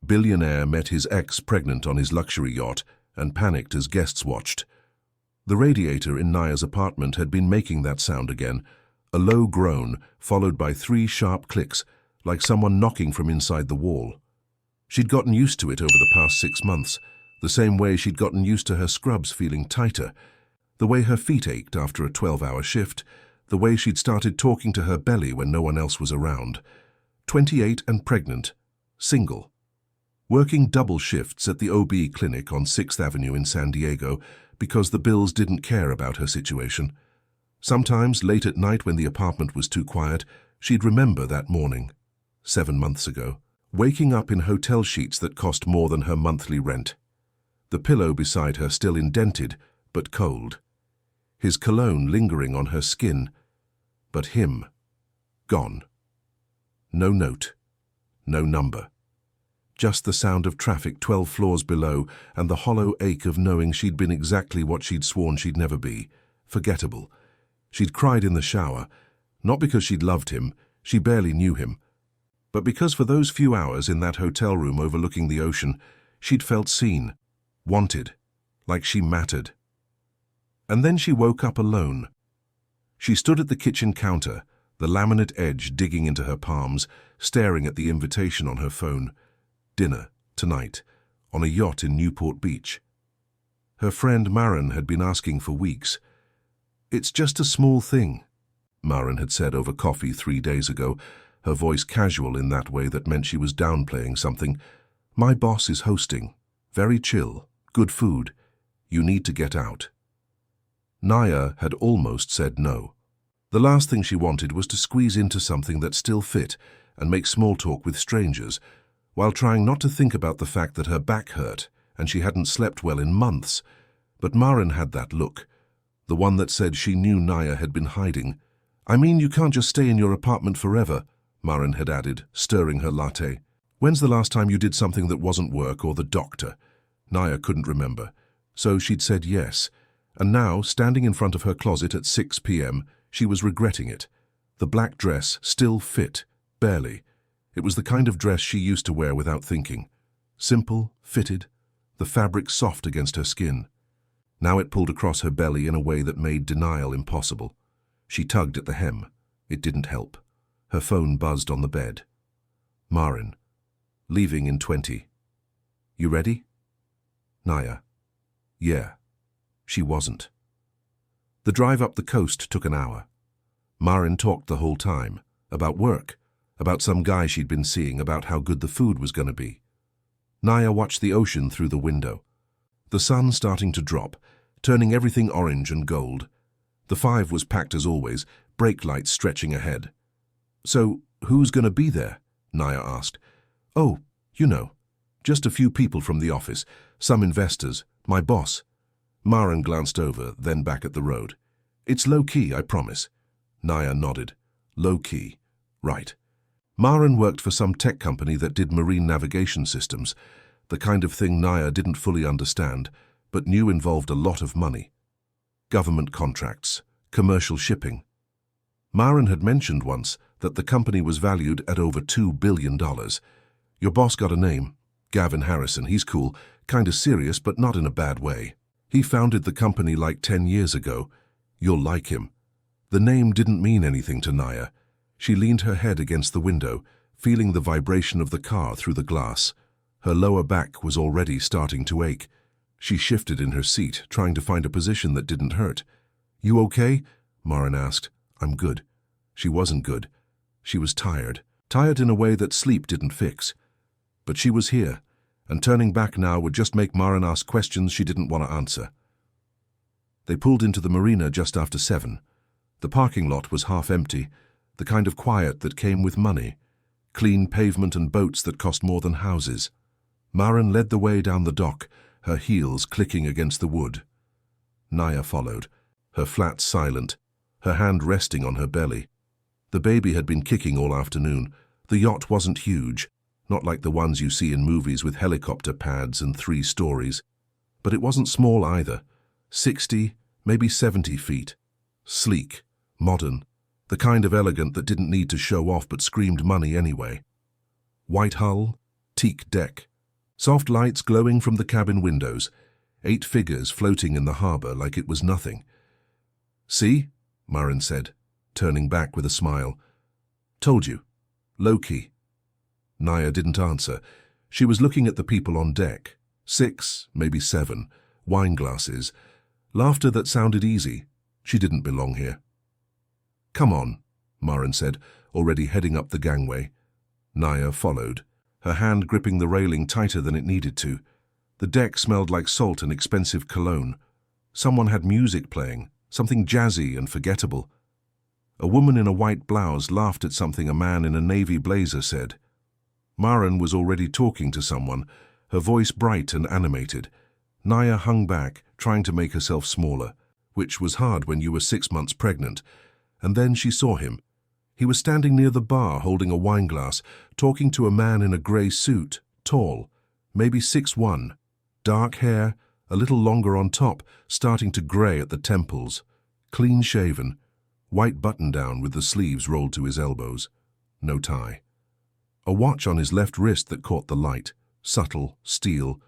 Billionaire met his ex pregnant on his luxury yacht and panicked as guests watched. The radiator in Naya's apartment had been making that sound again, a low groan followed by 3 sharp clicks, like someone knocking from inside the wall. She'd gotten used to it over the past 6 months, the same way she'd gotten used to her scrubs feeling tighter, the way her feet ached after a 12-hour shift, the way she'd started talking to her belly when no one else was around. 28 and pregnant, single. Working double shifts at the OB clinic on 6th Avenue in San Diego because the bills didn't care about her situation. Sometimes, late at night when the apartment was too quiet, she'd remember that morning, 7 months ago, waking up in hotel sheets that cost more than her monthly rent. The pillow beside her still indented, but cold. His cologne lingering on her skin, but him, gone. No note, no number. Just the sound of traffic 12 floors below and the hollow ache of knowing she'd been exactly what she'd sworn she'd never be, forgettable. She'd cried in the shower, not because she'd loved him, she barely knew him, but because for those few hours in that hotel room overlooking the ocean, she'd felt seen, wanted, like she mattered. And then she woke up alone. She stood at the kitchen counter, the laminate edge digging into her palms, staring at the invitation on her phone. Dinner, tonight, on a yacht in Newport Beach. Her friend Maren had been asking for weeks. "It's just a small thing," Maren had said over coffee 3 days ago, her voice casual in that way that meant she was downplaying something. "My boss is hosting. Very chill. Good food. You need to get out." Naya had almost said no. The last thing she wanted was to squeeze into something that still fit and make small talk with strangers, while trying not to think about the fact that her back hurt and she hadn't slept well in months. But Maren had that look, the one that said she knew Naya had been hiding. "I mean, you can't just stay in your apartment forever," Maren had added, stirring her latte. "When's the last time you did something that wasn't work or the doctor?" Naya couldn't remember, so she'd said yes, and now, standing in front of her closet at 6 p.m., she was regretting it. The black dress still fit, barely. It was the kind of dress she used to wear without thinking. Simple, fitted, the fabric soft against her skin. Now it pulled across her belly in a way that made denial impossible. She tugged at the hem. It didn't help. Her phone buzzed on the bed. Maren. Leaving in 20. "You ready?" Naya. "Yeah." She wasn't. The drive up the coast took an hour. Maren talked the whole time, about work, about some guy she'd been seeing, about how good the food was going to be. Naya watched the ocean through the window. The sun starting to drop, turning everything orange and gold. The 5 was packed as always, brake lights stretching ahead. "So, who's going to be there?" Naya asked. "Oh, you know, just a few people from the office, some investors, my boss." Maren glanced over, then back at the road. "It's low-key, I promise." Naya nodded. Low-key. Right. Maren worked for some tech company that did marine navigation systems, the kind of thing Naya didn't fully understand, but knew involved a lot of money. Government contracts, commercial shipping. Maren had mentioned once that the company was valued at over $2 billion. "Your boss got a name. Gavin Harrison. He's cool, kind of serious, but not in a bad way. He founded the company like 10 years ago. You'll like him." The name didn't mean anything to Naya. She leaned her head against the window, feeling the vibration of the car through the glass. Her lower back was already starting to ache. She shifted in her seat, trying to find a position that didn't hurt. "You okay?" Maren asked. "I'm good." She wasn't good. She was tired. Tired in a way that sleep didn't fix. But she was here, and turning back now would just make Maren ask questions she didn't want to answer. They pulled into the marina just after 7. The parking lot was half empty, the kind of quiet that came with money. Clean pavement and boats that cost more than houses. Maren led the way down the dock, her heels clicking against the wood. Naya followed, her flat silent, her hand resting on her belly. The baby had been kicking all afternoon. The yacht wasn't huge, not like the ones you see in movies with helicopter pads and 3 stories. But it wasn't small either. 60, maybe 70 feet. Sleek, modern, the kind of elegant that didn't need to show off but screamed money anyway. White hull, teak deck, Soft lights glowing from the cabin windows, 8 figures floating in the harbor like it was nothing. "See?" Maren said, turning back with a smile. "Told you. Low-key." Naya didn't answer. She was looking at the people on deck. 6, maybe 7, wine glasses, laughter that sounded easy. She didn't belong here. "Come on," Maren said, already heading up the gangway. Naya followed, her hand gripping the railing tighter than it needed to. The deck smelled like salt and expensive cologne. Someone had music playing, something jazzy and forgettable. A woman in a white blouse laughed at something a man in a navy blazer said. Maren was already talking to someone, her voice bright and animated. Naya hung back, trying to make herself smaller, which was hard when you were 6 months pregnant. And then she saw him. He was standing near the bar holding a wine glass, talking to a man in a grey suit, tall, maybe 6'1", dark hair, a little longer on top, starting to grey at the temples, clean-shaven, white button-down with the sleeves rolled to his elbows, no tie. A watch on his left wrist that caught the light, subtle, steel,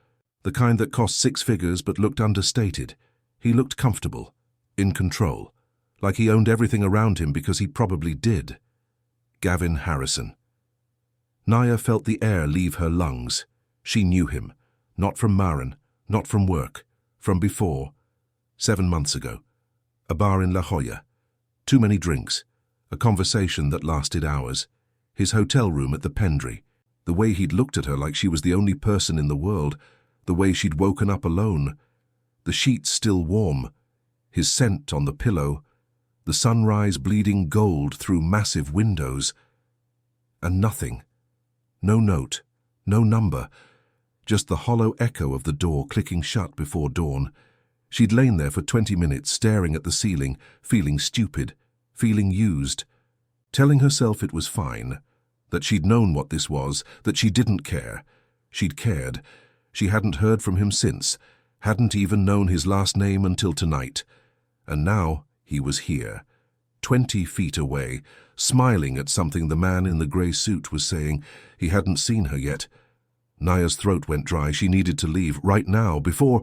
the kind that cost 6 figures but looked understated. He looked comfortable, in control, like he owned everything around him because he probably did. Gavin Harrison. Naya felt the air leave her lungs. She knew him, not from Maren, not from work, from before, 7 months ago. A bar in La Jolla. Too many drinks, a conversation that lasted hours. His hotel room at the Pendry, the way he'd looked at her like she was the only person in the world, the way she'd woken up alone, the sheets still warm, his scent on the pillow, the sunrise bleeding gold through massive windows. And nothing. No note, no number, just the hollow echo of the door clicking shut before dawn. She'd lain there for 20 minutes staring at the ceiling, feeling stupid, feeling used, telling herself it was fine, that she'd known what this was, that she didn't care. She'd cared. She hadn't heard from him since, hadn't even known his last name until tonight. And now he was here, 20 feet away, smiling at something the man in the grey suit was saying. He hadn't seen her yet. Naya's throat went dry. She needed to leave, right now, before...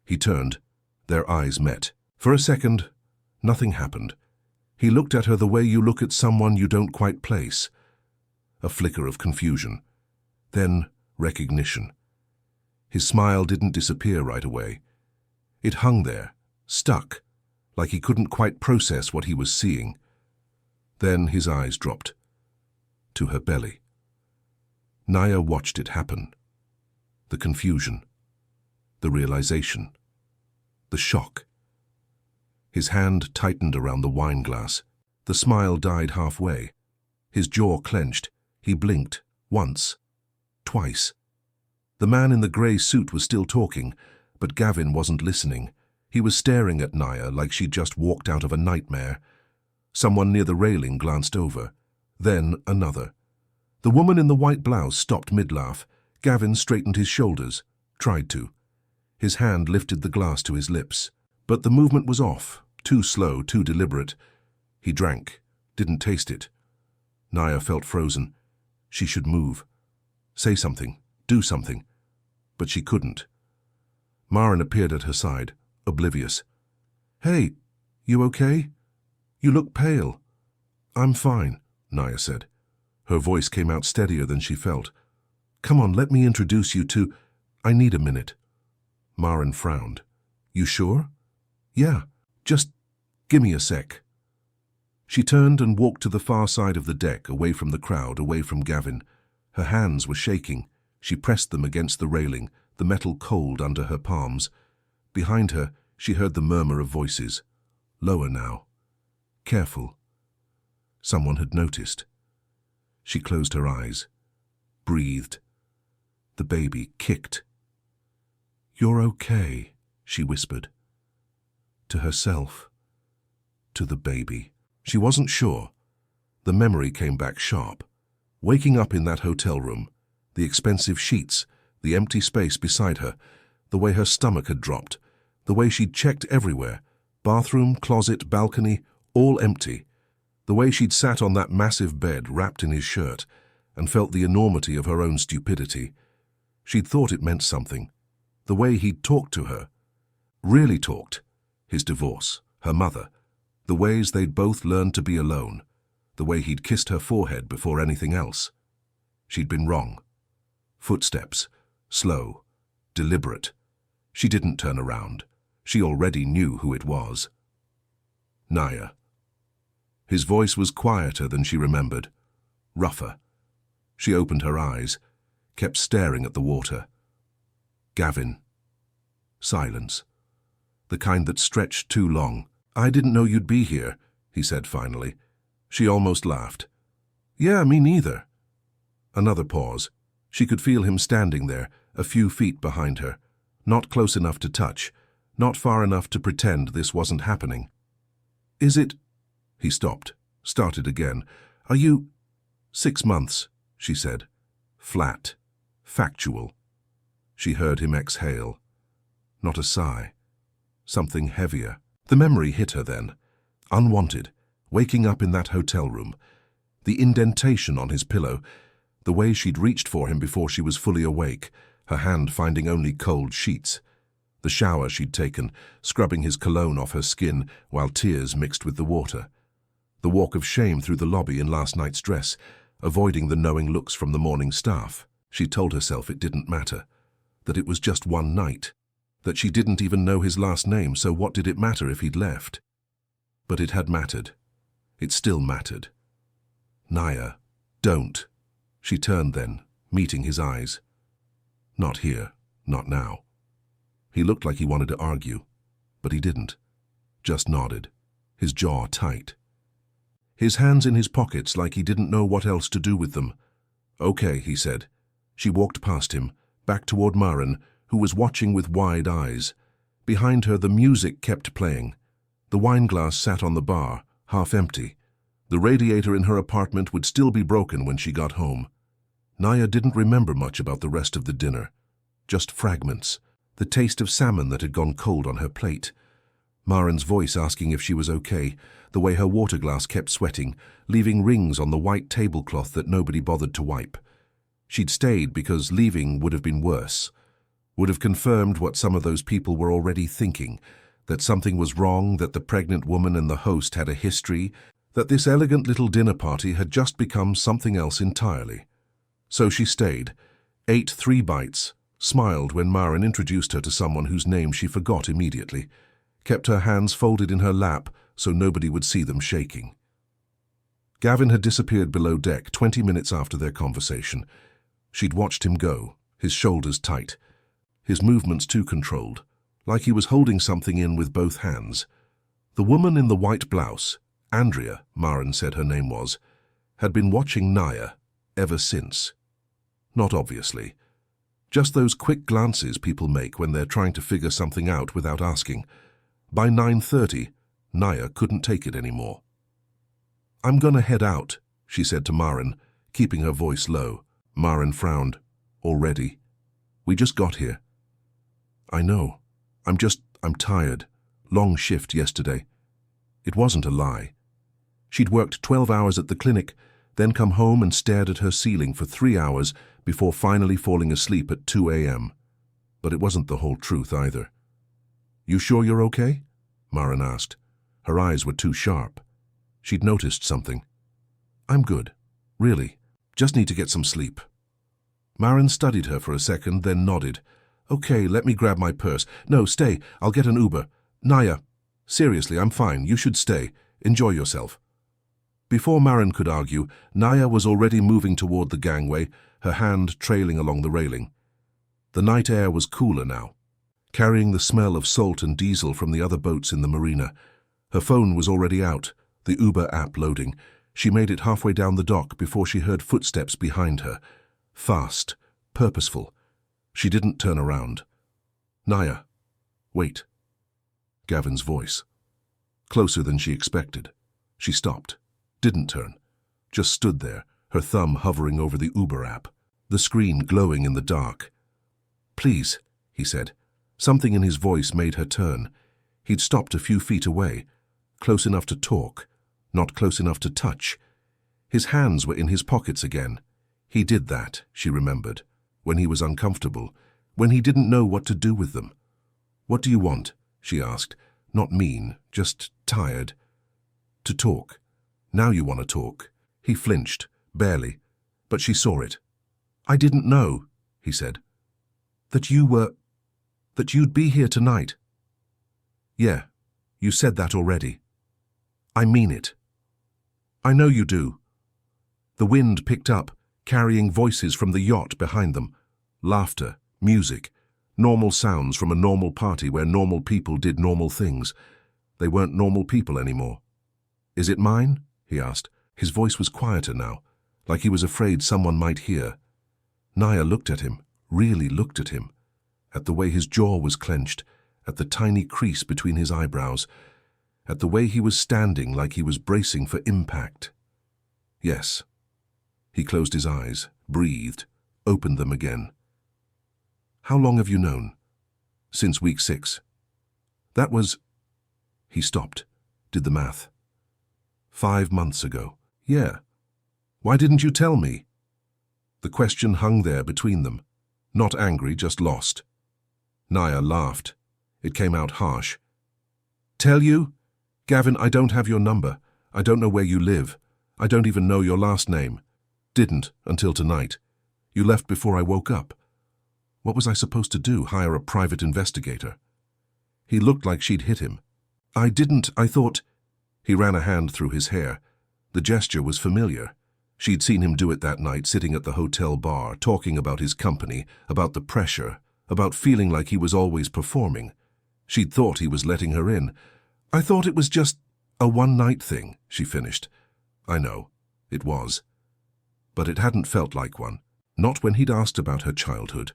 He turned. Their eyes met. For a second, nothing happened. He looked at her the way you look at someone you don't quite place. A flicker of confusion. Then recognition. His smile didn't disappear right away. It hung there, stuck, like he couldn't quite process what he was seeing. Then his eyes dropped. To her belly. Naya watched it happen. The confusion. The realization. The shock. His hand tightened around the wine glass. The smile died halfway. His jaw clenched. He blinked. Once. Twice. The man in the grey suit was still talking, but Gavin wasn't listening. He was staring at Naya like she'd just walked out of a nightmare. Someone near the railing glanced over. Then another. The woman in the white blouse stopped mid-laugh. Gavin straightened his shoulders. Tried to. His hand lifted the glass to his lips. But the movement was off. Too slow, too deliberate. He drank. Didn't taste it. Naya felt frozen. She should move. Say something. Do something. But she couldn't. Maren appeared at her side, oblivious. "Hey, you okay? You look pale." "I'm fine," Naya said. Her voice came out steadier than she felt. "Come on, let me introduce you to... I need a minute." Maren frowned. "You sure?" "Yeah, just give me a sec." She turned and walked to the far side of the deck, away from the crowd, away from Gavin. Her hands were shaking. She pressed them against the railing, the metal cold under her palms. Behind her, she heard the murmur of voices. Lower now. Careful. Someone had noticed. She closed her eyes. Breathed. The baby kicked. "You're okay," she whispered. To herself. To the baby. She wasn't sure. The memory came back sharp. Waking up in that hotel room, the expensive sheets, the empty space beside her, the way her stomach had dropped, the way she'd checked everywhere, bathroom, closet, balcony, all empty, the way she'd sat on that massive bed wrapped in his shirt and felt the enormity of her own stupidity. She'd thought it meant something. The way he'd talked to her. Really talked. His divorce, her mother, the ways they'd both learned to be alone, the way he'd kissed her forehead before anything else. She'd been wrong. Footsteps, slow, deliberate. She didn't turn around. She already knew who it was. Naya. His voice was quieter than she remembered, rougher. She opened her eyes, kept staring at the water. Gavin. Silence. The kind that stretched too long. "I didn't know you'd be here," he said finally. She almost laughed. "Yeah, me neither." Another pause. She could feel him standing there, a few feet behind her. Not close enough to touch, not far enough to pretend this wasn't happening. "Is it—" He stopped, started again. "Are you—" "6 months," she said. Flat, factual. She heard him exhale. Not a sigh. Something heavier. The memory hit her then. Unwanted, waking up in that hotel room. The indentation on his pillow, the way she'd reached for him before she was fully awake, her hand finding only cold sheets. The shower she'd taken, scrubbing his cologne off her skin while tears mixed with the water. The walk of shame through the lobby in last night's dress, avoiding the knowing looks from the morning staff. She told herself it didn't matter, that it was just one night, that she didn't even know his last name, so what did it matter if he'd left? But it had mattered. It still mattered. "Naya, don't." She turned then, meeting his eyes. Not here, not now. He looked like he wanted to argue, but he didn't. Just nodded, his jaw tight. His hands in his pockets like he didn't know what else to do with them. "Okay," he said. She walked past him, back toward Maren, who was watching with wide eyes. Behind her the music kept playing. The wineglass sat on the bar, half empty. The radiator in her apartment would still be broken when she got home. Naya didn't remember much about the rest of the dinner. Just fragments, the taste of salmon that had gone cold on her plate. Maren's voice asking if she was okay, the way her water glass kept sweating, leaving rings on the white tablecloth that nobody bothered to wipe. She'd stayed because leaving would have been worse. Would have confirmed what some of those people were already thinking, that something was wrong, that the pregnant woman and the host had a history, that this elegant little dinner party had just become something else entirely. So she stayed, ate 3 bites, smiled when Maren introduced her to someone whose name she forgot immediately, kept her hands folded in her lap so nobody would see them shaking. Gavin had disappeared below deck 20 minutes after their conversation. She'd watched him go, his shoulders tight, his movements too controlled, like he was holding something in with both hands. The woman in the white blouse, Andrea, Maren said her name was, had been watching Naya ever since. Not obviously. Just those quick glances people make when they're trying to figure something out without asking. By 9:30, Naya couldn't take it anymore. "I'm gonna head out," she said to Maren, keeping her voice low. Maren frowned. "Already? We just got here." "I know. I'm tired. Long shift yesterday." It wasn't a lie. She'd worked 12 hours at the clinic, then come home and stared at her ceiling for 3 hours before finally falling asleep at 2 a.m. But it wasn't the whole truth either. "You sure you're okay?" Maren asked. Her eyes were too sharp. She'd noticed something. "I'm good. Really. Just need to get some sleep." Maren studied her for a second, then nodded. "Okay, let me grab my purse. No, stay. I'll get an Uber. Naya, seriously, I'm fine. You should stay. Enjoy yourself." Before Maren could argue, Naya was already moving toward the gangway, her hand trailing along the railing. The night air was cooler now, carrying the smell of salt and diesel from the other boats in the marina. Her phone was already out, the Uber app loading. She made it halfway down the dock before she heard footsteps behind her. Fast, purposeful. She didn't turn around. "Naya, wait." Gavin's voice. Closer than she expected. She stopped, didn't turn, just stood there, her thumb hovering over the Uber app, the screen glowing in the dark. "Please," he said. Something in his voice made her turn. He'd stopped a few feet away, close enough to talk, not close enough to touch. His hands were in his pockets again. He did that, she remembered, when he was uncomfortable, when he didn't know what to do with them. "What do you want?" she asked, not mean, just tired. "To talk. Now you want to talk." He flinched, barely, but she saw it. "I didn't know," he said. "That you'd be here tonight." "Yeah, you said that already." "I mean it." "I know you do." The wind picked up, carrying voices from the yacht behind them. Laughter, music, normal sounds from a normal party where normal people did normal things. They weren't normal people anymore. "Is it mine?" he asked. His voice was quieter now, like he was afraid someone might hear. Naya looked at him, really looked at him, at the way his jaw was clenched, at the tiny crease between his eyebrows, at the way he was standing like he was bracing for impact. "Yes." He closed his eyes, breathed, opened them again. "How long have you known?" "Since week 6. That was..." He stopped, did the math. 5 months ago. "Yeah. Why didn't you tell me?" The question hung there between them. Not angry, just lost. Naya laughed. It came out harsh. "Tell you? Gavin, I don't have your number. I don't know where you live. I don't even know your last name. Didn't until tonight. You left before I woke up. What was I supposed to do, hire a private investigator?" He looked like she'd hit him. "I didn't, I thought..." He ran a hand through his hair. The gesture was familiar. She'd seen him do it that night, sitting at the hotel bar, talking about his company, about the pressure, about feeling like he was always performing. She'd thought he was letting her in. "I thought it was just a one-night thing," she finished. "I know. It was. But it hadn't felt like one. Not when he'd asked about her childhood.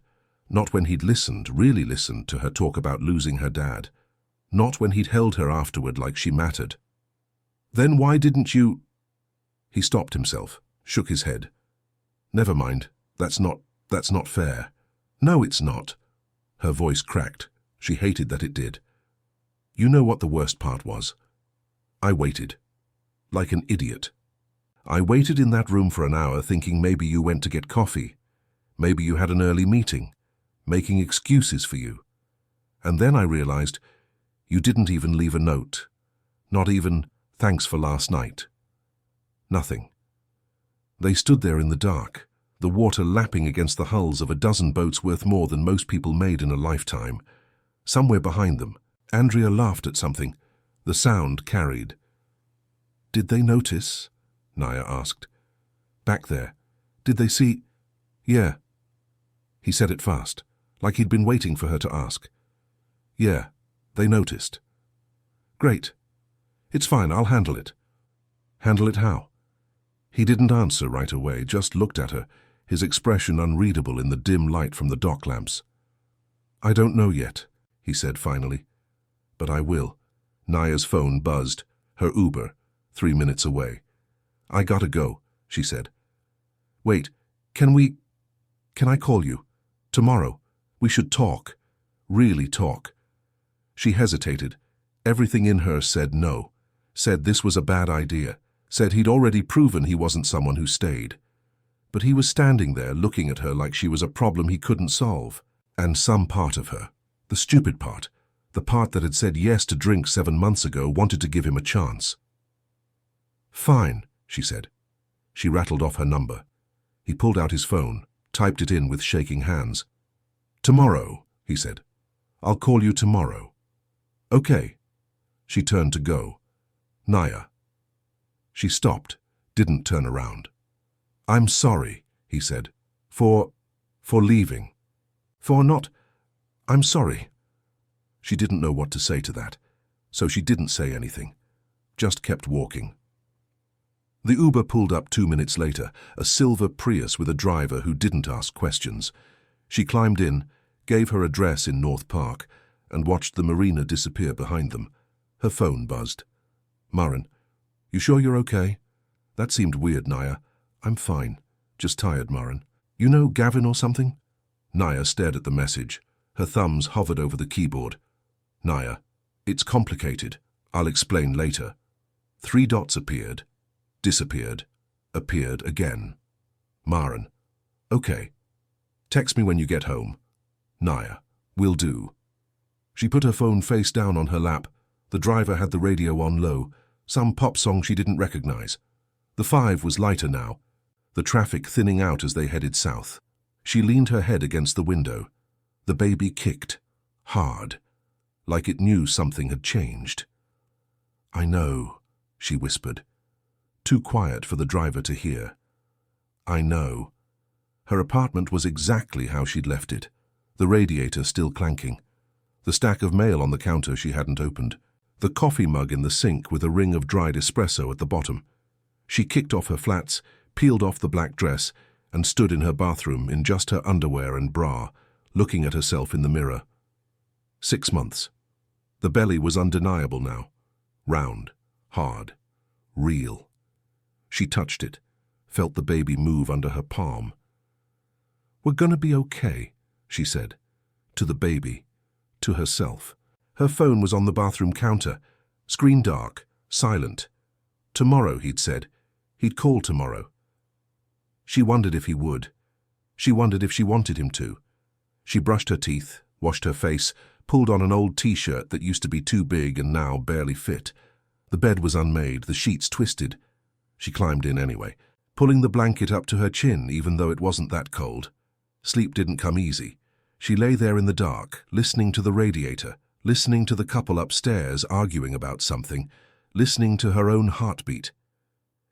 Not when he'd listened, really listened, to her talk about losing her dad. Not when he'd held her afterward like she mattered. Then why didn't you..." He stopped himself, shook his head. "Never mind. That's not fair." "No, it's not." Her voice cracked. She hated that it did. "You know what the worst part was? I waited. Like an idiot. I waited in that room for an hour thinking maybe you went to get coffee. Maybe you had an early meeting, making excuses for you. And then I realized you didn't even leave a note. Not even, 'Thanks for last night.' Nothing." They stood there in the dark, the water lapping against the hulls of a dozen boats worth more than most people made in a lifetime. Somewhere behind them, Andrea laughed at something. The sound carried. "Did they notice?" Naya asked. "Back there. Did they see?" "Yeah." He said it fast, like he'd been waiting for her to ask. "Yeah, they noticed." "Great. It's fine, I'll handle it." "Handle it how?" He didn't answer right away, just looked at her, his expression unreadable in the dim light from the dock lamps. "I don't know yet," he said finally. "But I will." Naya's phone buzzed, her Uber, 3 minutes away. "I gotta go," she said. "Wait, can I call you? Tomorrow? We should talk. Really talk." She hesitated. Everything in her said no, said this was a bad idea, said he'd already proven he wasn't someone who stayed. But he was standing there looking at her like she was a problem he couldn't solve. And some part of her, the stupid part, the part that had said yes to drink 7 months ago, wanted to give him a chance. "Fine," she said. She rattled off her number. He pulled out his phone, typed it in with shaking hands. "Tomorrow," he said. "I'll call you tomorrow." "Okay." She turned to go. "Naya." She stopped, didn't turn around. "I'm sorry," he said, for leaving. For not... I'm sorry." She didn't know what to say to that, so she didn't say anything, just kept walking. The Uber pulled up 2 minutes later, a silver Prius with a driver who didn't ask questions. She climbed in, gave her address in North Park, and watched the marina disappear behind them. Her phone buzzed. "Maren, you sure you're okay?" "That seemed weird, Naya." "I'm fine. Just tired, Maren." "You know Gavin or something?" Naya stared at the message. Her thumbs hovered over the keyboard. "Naya, it's complicated. I'll explain later." 3 dots appeared, disappeared, appeared again. "Maren, okay. Text me when you get home. Naya. Will do. She put her phone face down on her lap. The driver had the radio on low, some pop song she didn't recognize. The 5 was lighter now, the traffic thinning out as they headed south. She leaned her head against the window. The baby kicked, hard, like it knew something had changed. I know, she whispered, too quiet for the driver to hear. I know. Her apartment was exactly how she'd left it, the radiator still clanking, the stack of mail on the counter she hadn't opened, the coffee mug in the sink with a ring of dried espresso at the bottom. She kicked off her flats, peeled off the black dress, and stood in her bathroom in just her underwear and bra, looking at herself in the mirror. 6 months. The belly was undeniable now. Round, hard, real. She touched it, felt the baby move under her palm. We're gonna be okay, she said. To the baby, to herself. Her phone was on the bathroom counter, screen dark, silent. Tomorrow, he'd said. He'd call tomorrow. She wondered if he would. She wondered if she wanted him to. She brushed her teeth, washed her face, pulled on an old t-shirt that used to be too big and now barely fit. The bed was unmade, the sheets twisted. She climbed in anyway, pulling the blanket up to her chin even though it wasn't that cold. Sleep didn't come easy. She lay there in the dark, listening to the radiator, listening to the couple upstairs arguing about something, listening to her own heartbeat.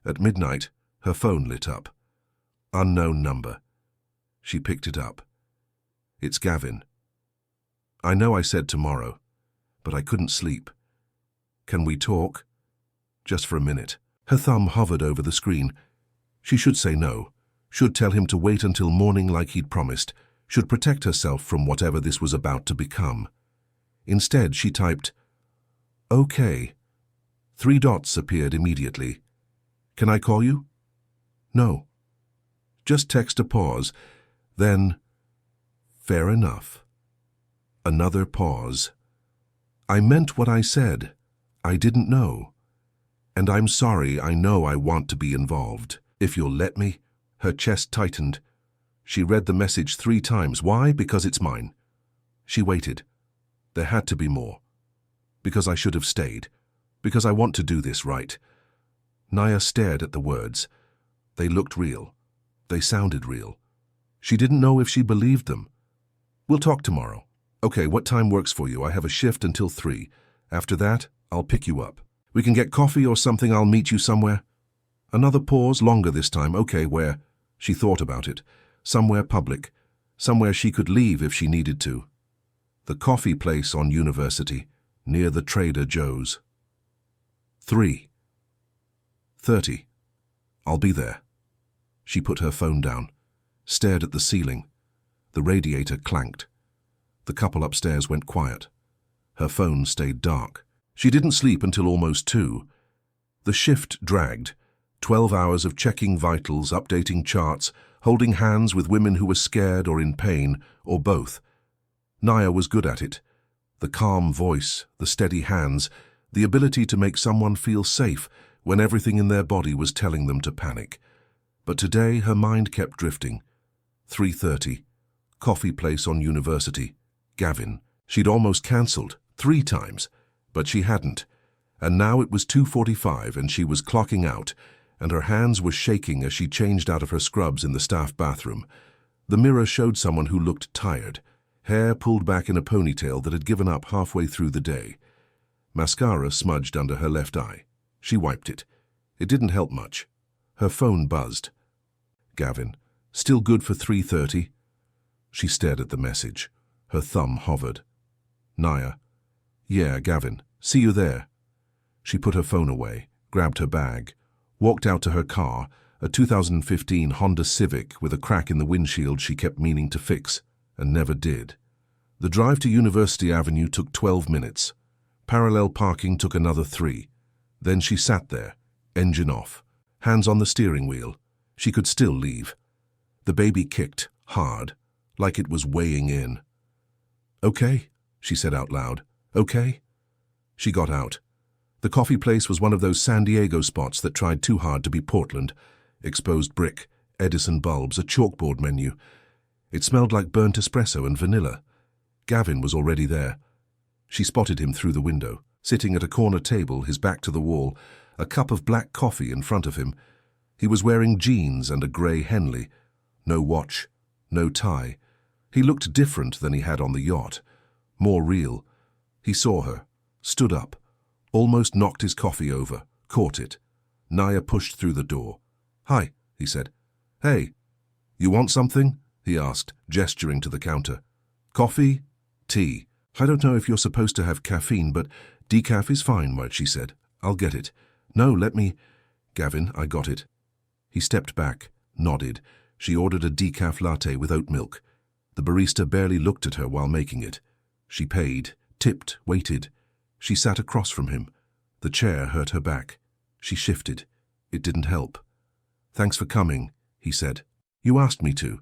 At midnight, her phone lit up. Unknown number. She picked it up. It's Gavin. I know I said tomorrow, but I couldn't sleep. Can we talk? Just for a minute. Her thumb hovered over the screen. She should say no, should tell him to wait until morning like he'd promised, should protect herself from whatever this was about to become. Instead, she typed, "Okay." 3 dots appeared immediately. Can I call you? No. Just text a pause. Then, fair enough. Another pause. I meant what I said. I didn't know. And I'm sorry, I know I want to be involved. If you'll let me. Her chest tightened. She read the message 3 times. Why? Because it's mine. She waited. There had to be more. Because I should have stayed. Because I want to do this right. Naya stared at the words. They looked real. They sounded real. She didn't know if she believed them. We'll talk tomorrow. Okay, what time works for you? I have a shift until 3. After that, I'll pick you up. We can get coffee or something. I'll meet you somewhere. Another pause, longer this time. Okay, where? She thought about it. Somewhere public. Somewhere she could leave if she needed to. The coffee place on University, near the Trader Joe's. 3:30. I'll be there. She put her phone down, stared at the ceiling. The radiator clanked. The couple upstairs went quiet. Her phone stayed dark. She didn't sleep until almost 2. The shift dragged. 12 hours of checking vitals, updating charts, holding hands with women who were scared or in pain, or both. Naya was good at it. The calm voice, the steady hands, the ability to make someone feel safe when everything in their body was telling them to panic. But today her mind kept drifting. 3:30. Coffee place on University. Gavin. She'd almost cancelled 3 times, but she hadn't. And now it was 2:45 and she was clocking out, and her hands were shaking as she changed out of her scrubs in the staff bathroom. The mirror showed someone who looked tired, hair pulled back in a ponytail that had given up halfway through the day. Mascara smudged under her left eye. She wiped it. It didn't help much. Her phone buzzed. Gavin. Still good for 3:30? She stared at the message. Her thumb hovered. Naya. Yeah, Gavin. See you there. She put her phone away, grabbed her bag, walked out to her car, a 2015 Honda Civic with a crack in the windshield she kept meaning to fix, and never did. The drive to University Avenue took 12 minutes. Parallel parking took another 3. Then she sat there, engine off, hands on the steering wheel. She could still leave. The baby kicked, hard, like it was weighing in. Okay, she said out loud. Okay? She got out. The coffee place was one of those San Diego spots that tried too hard to be Portland. Exposed brick, Edison bulbs, a chalkboard menu. It smelled like burnt espresso and vanilla. Gavin was already there. She spotted him through the window, sitting at a corner table, his back to the wall, a cup of black coffee in front of him. He was wearing jeans and a grey Henley. No watch, no tie. He looked different than he had on the yacht. More real. He saw her, stood up, almost knocked his coffee over, caught it. Naya pushed through the door. "Hi," he said. "Hey, you want something?" he asked, gesturing to the counter. "Coffee? Tea? I don't know if you're supposed to have caffeine, but decaf is fine," she said. "I'll get it." "No, let me—" "Gavin, I got it." He stepped back, nodded. She ordered a decaf latte with oat milk. The barista barely looked at her while making it. She paid, tipped, waited. She sat across from him. The chair hurt her back. She shifted. It didn't help. "Thanks for coming," he said. "You asked me to."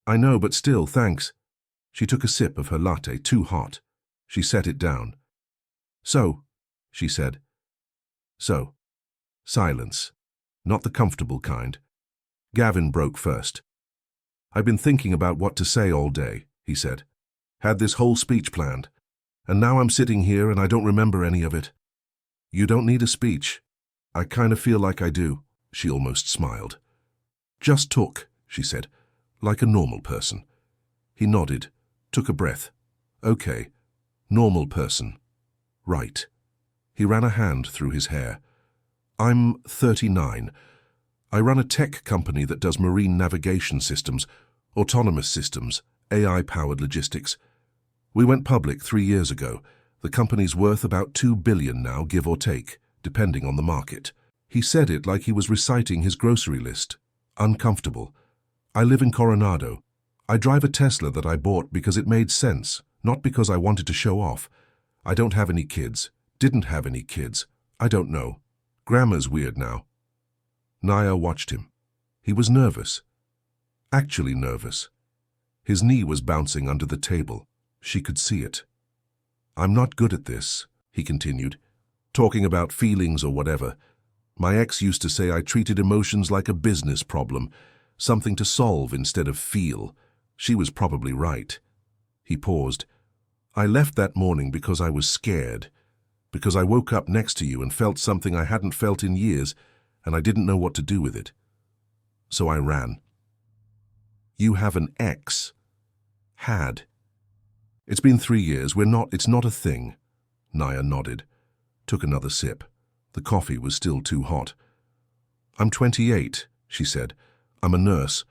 "I know, but still, thanks." She took a sip of her latte, too hot. She set it down. "So," she said. "So." Silence. Not the comfortable kind. Gavin broke first. "I've been thinking about what to say all day," he said. "Had this whole speech planned. And now I'm sitting here and I don't remember any of it." "You don't need a speech." "I kind of feel like I do." She almost smiled. "Just talk," she said, "like a normal person." He nodded, took a breath. "Okay, normal person. Right." He ran a hand through his hair. "I'm 39. I run a tech company that does marine navigation systems, autonomous systems, AI-powered logistics. We went public 3 years ago. The company's worth about $2 billion now, give or take, depending on the market." He said it like he was reciting his grocery list. Uncomfortable. "I live in Coronado. I drive a Tesla that I bought because it made sense, not because I wanted to show off. I don't have any kids. Didn't have any kids. I don't know. Grammar's weird now." Naya watched him. He was nervous. Actually nervous. His knee was bouncing under the table. She could see it. "I'm not good at this," he continued, "talking about feelings or whatever. My ex used to say I treated emotions like a business problem, something to solve instead of feel. She was probably right." He paused. "I left that morning because I was scared, because I woke up next to you and felt something I hadn't felt in years, and I didn't know what to do with it. So I ran." "You have an ex." "Had." "It's been 3 years. It's not a thing." Naya nodded, took another sip. The coffee was still too hot. "I'm 28, she said. "I'm a nurse.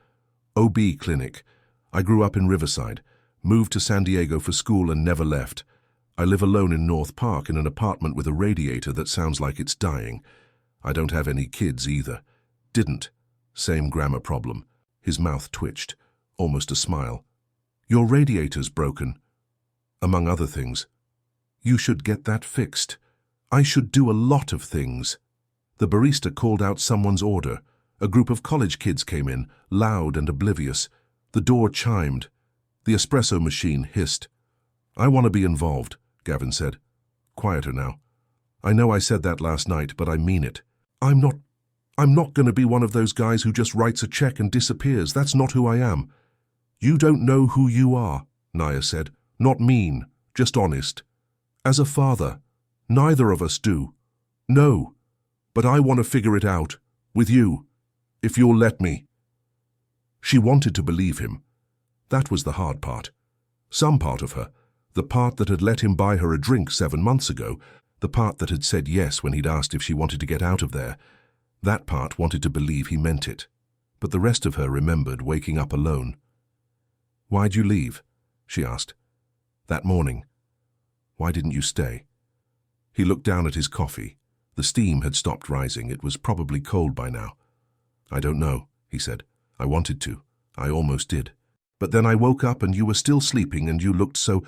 OB clinic. I grew up in Riverside, moved to San Diego for school and never left. I live alone in North Park in an apartment with a radiator that sounds like it's dying. I don't have any kids either. Didn't. Same grammar problem." His mouth twitched, almost a smile. "Your radiator's broken." "Among other things." "You should get that fixed." "I should do a lot of things." The barista called out someone's order. A group of college kids came in, loud and oblivious. The door chimed. The espresso machine hissed. "I want to be involved," Gavin said. Quieter now. "I know I said that last night, but I mean it. I'm not going to be one of those guys who just writes a check and disappears. That's not who I am." "You don't know who you are," Naya said. "Not mean, just honest. As a father, neither of us do. No, but I want to figure it out, with you, if you'll let me." She wanted to believe him. That was the hard part. Some part of her, the part that had let him buy her a drink 7 months ago, the part that had said yes when he'd asked if she wanted to get out of there, that part wanted to believe he meant it. But the rest of her remembered waking up alone. "Why'd you leave?" she asked. "That morning. Why didn't you stay?" He looked down at his coffee. The steam had stopped rising. It was probably cold by now. "I don't know," he said. "I wanted to. I almost did. But then I woke up and you were still sleeping and you looked so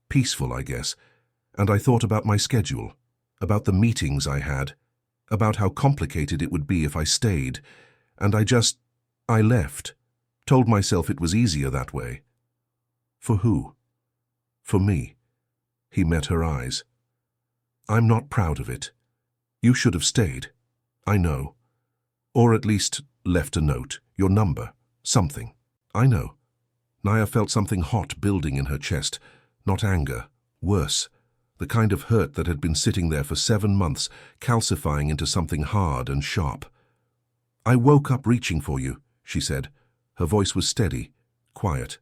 peaceful, I guess. And I thought about my schedule, about the meetings I had, about how complicated it would be if I stayed. And I left. Told myself it was easier that way." "For who?" "For me." He met her eyes. "I'm not proud of it. You should have stayed. I know. Or at least left a note, your number, something. I know." Naya felt something hot building in her chest. Not anger, worse. The kind of hurt that had been sitting there for 7 months, calcifying into something hard and sharp. "I woke up reaching for you," she said. Her voice was steady, quiet.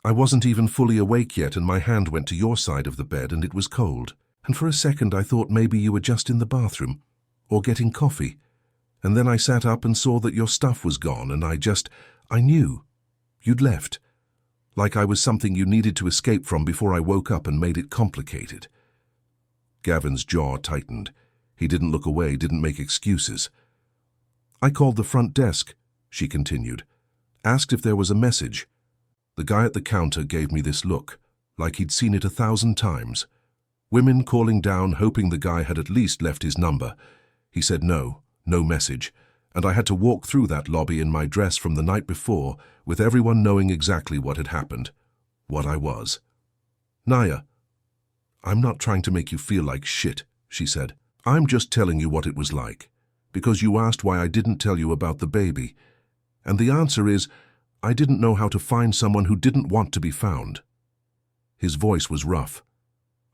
"I wasn't even fully awake yet, and my hand went to your side of the bed and it was cold. And for a second I thought maybe you were just in the bathroom, or getting coffee. And then I sat up and saw that your stuff was gone, and I knew. You'd left. Like I was something you needed to escape from before I woke up and made it complicated." Gavin's jaw tightened. He didn't look away, didn't make excuses. "I called the front desk," she continued. "Asked if there was a message. The guy at the counter gave me this look, like he'd seen it 1,000 times. Women calling down, hoping the guy had at least left his number. He said no message, and I had to walk through that lobby in my dress from the night before, with everyone knowing exactly what had happened, what I was." "Naya, I'm not trying to make you feel like shit," she said. "I'm just telling you what it was like, because you asked why I didn't tell you about the baby. And the answer is, I didn't know how to find someone who didn't want to be found." His voice was rough.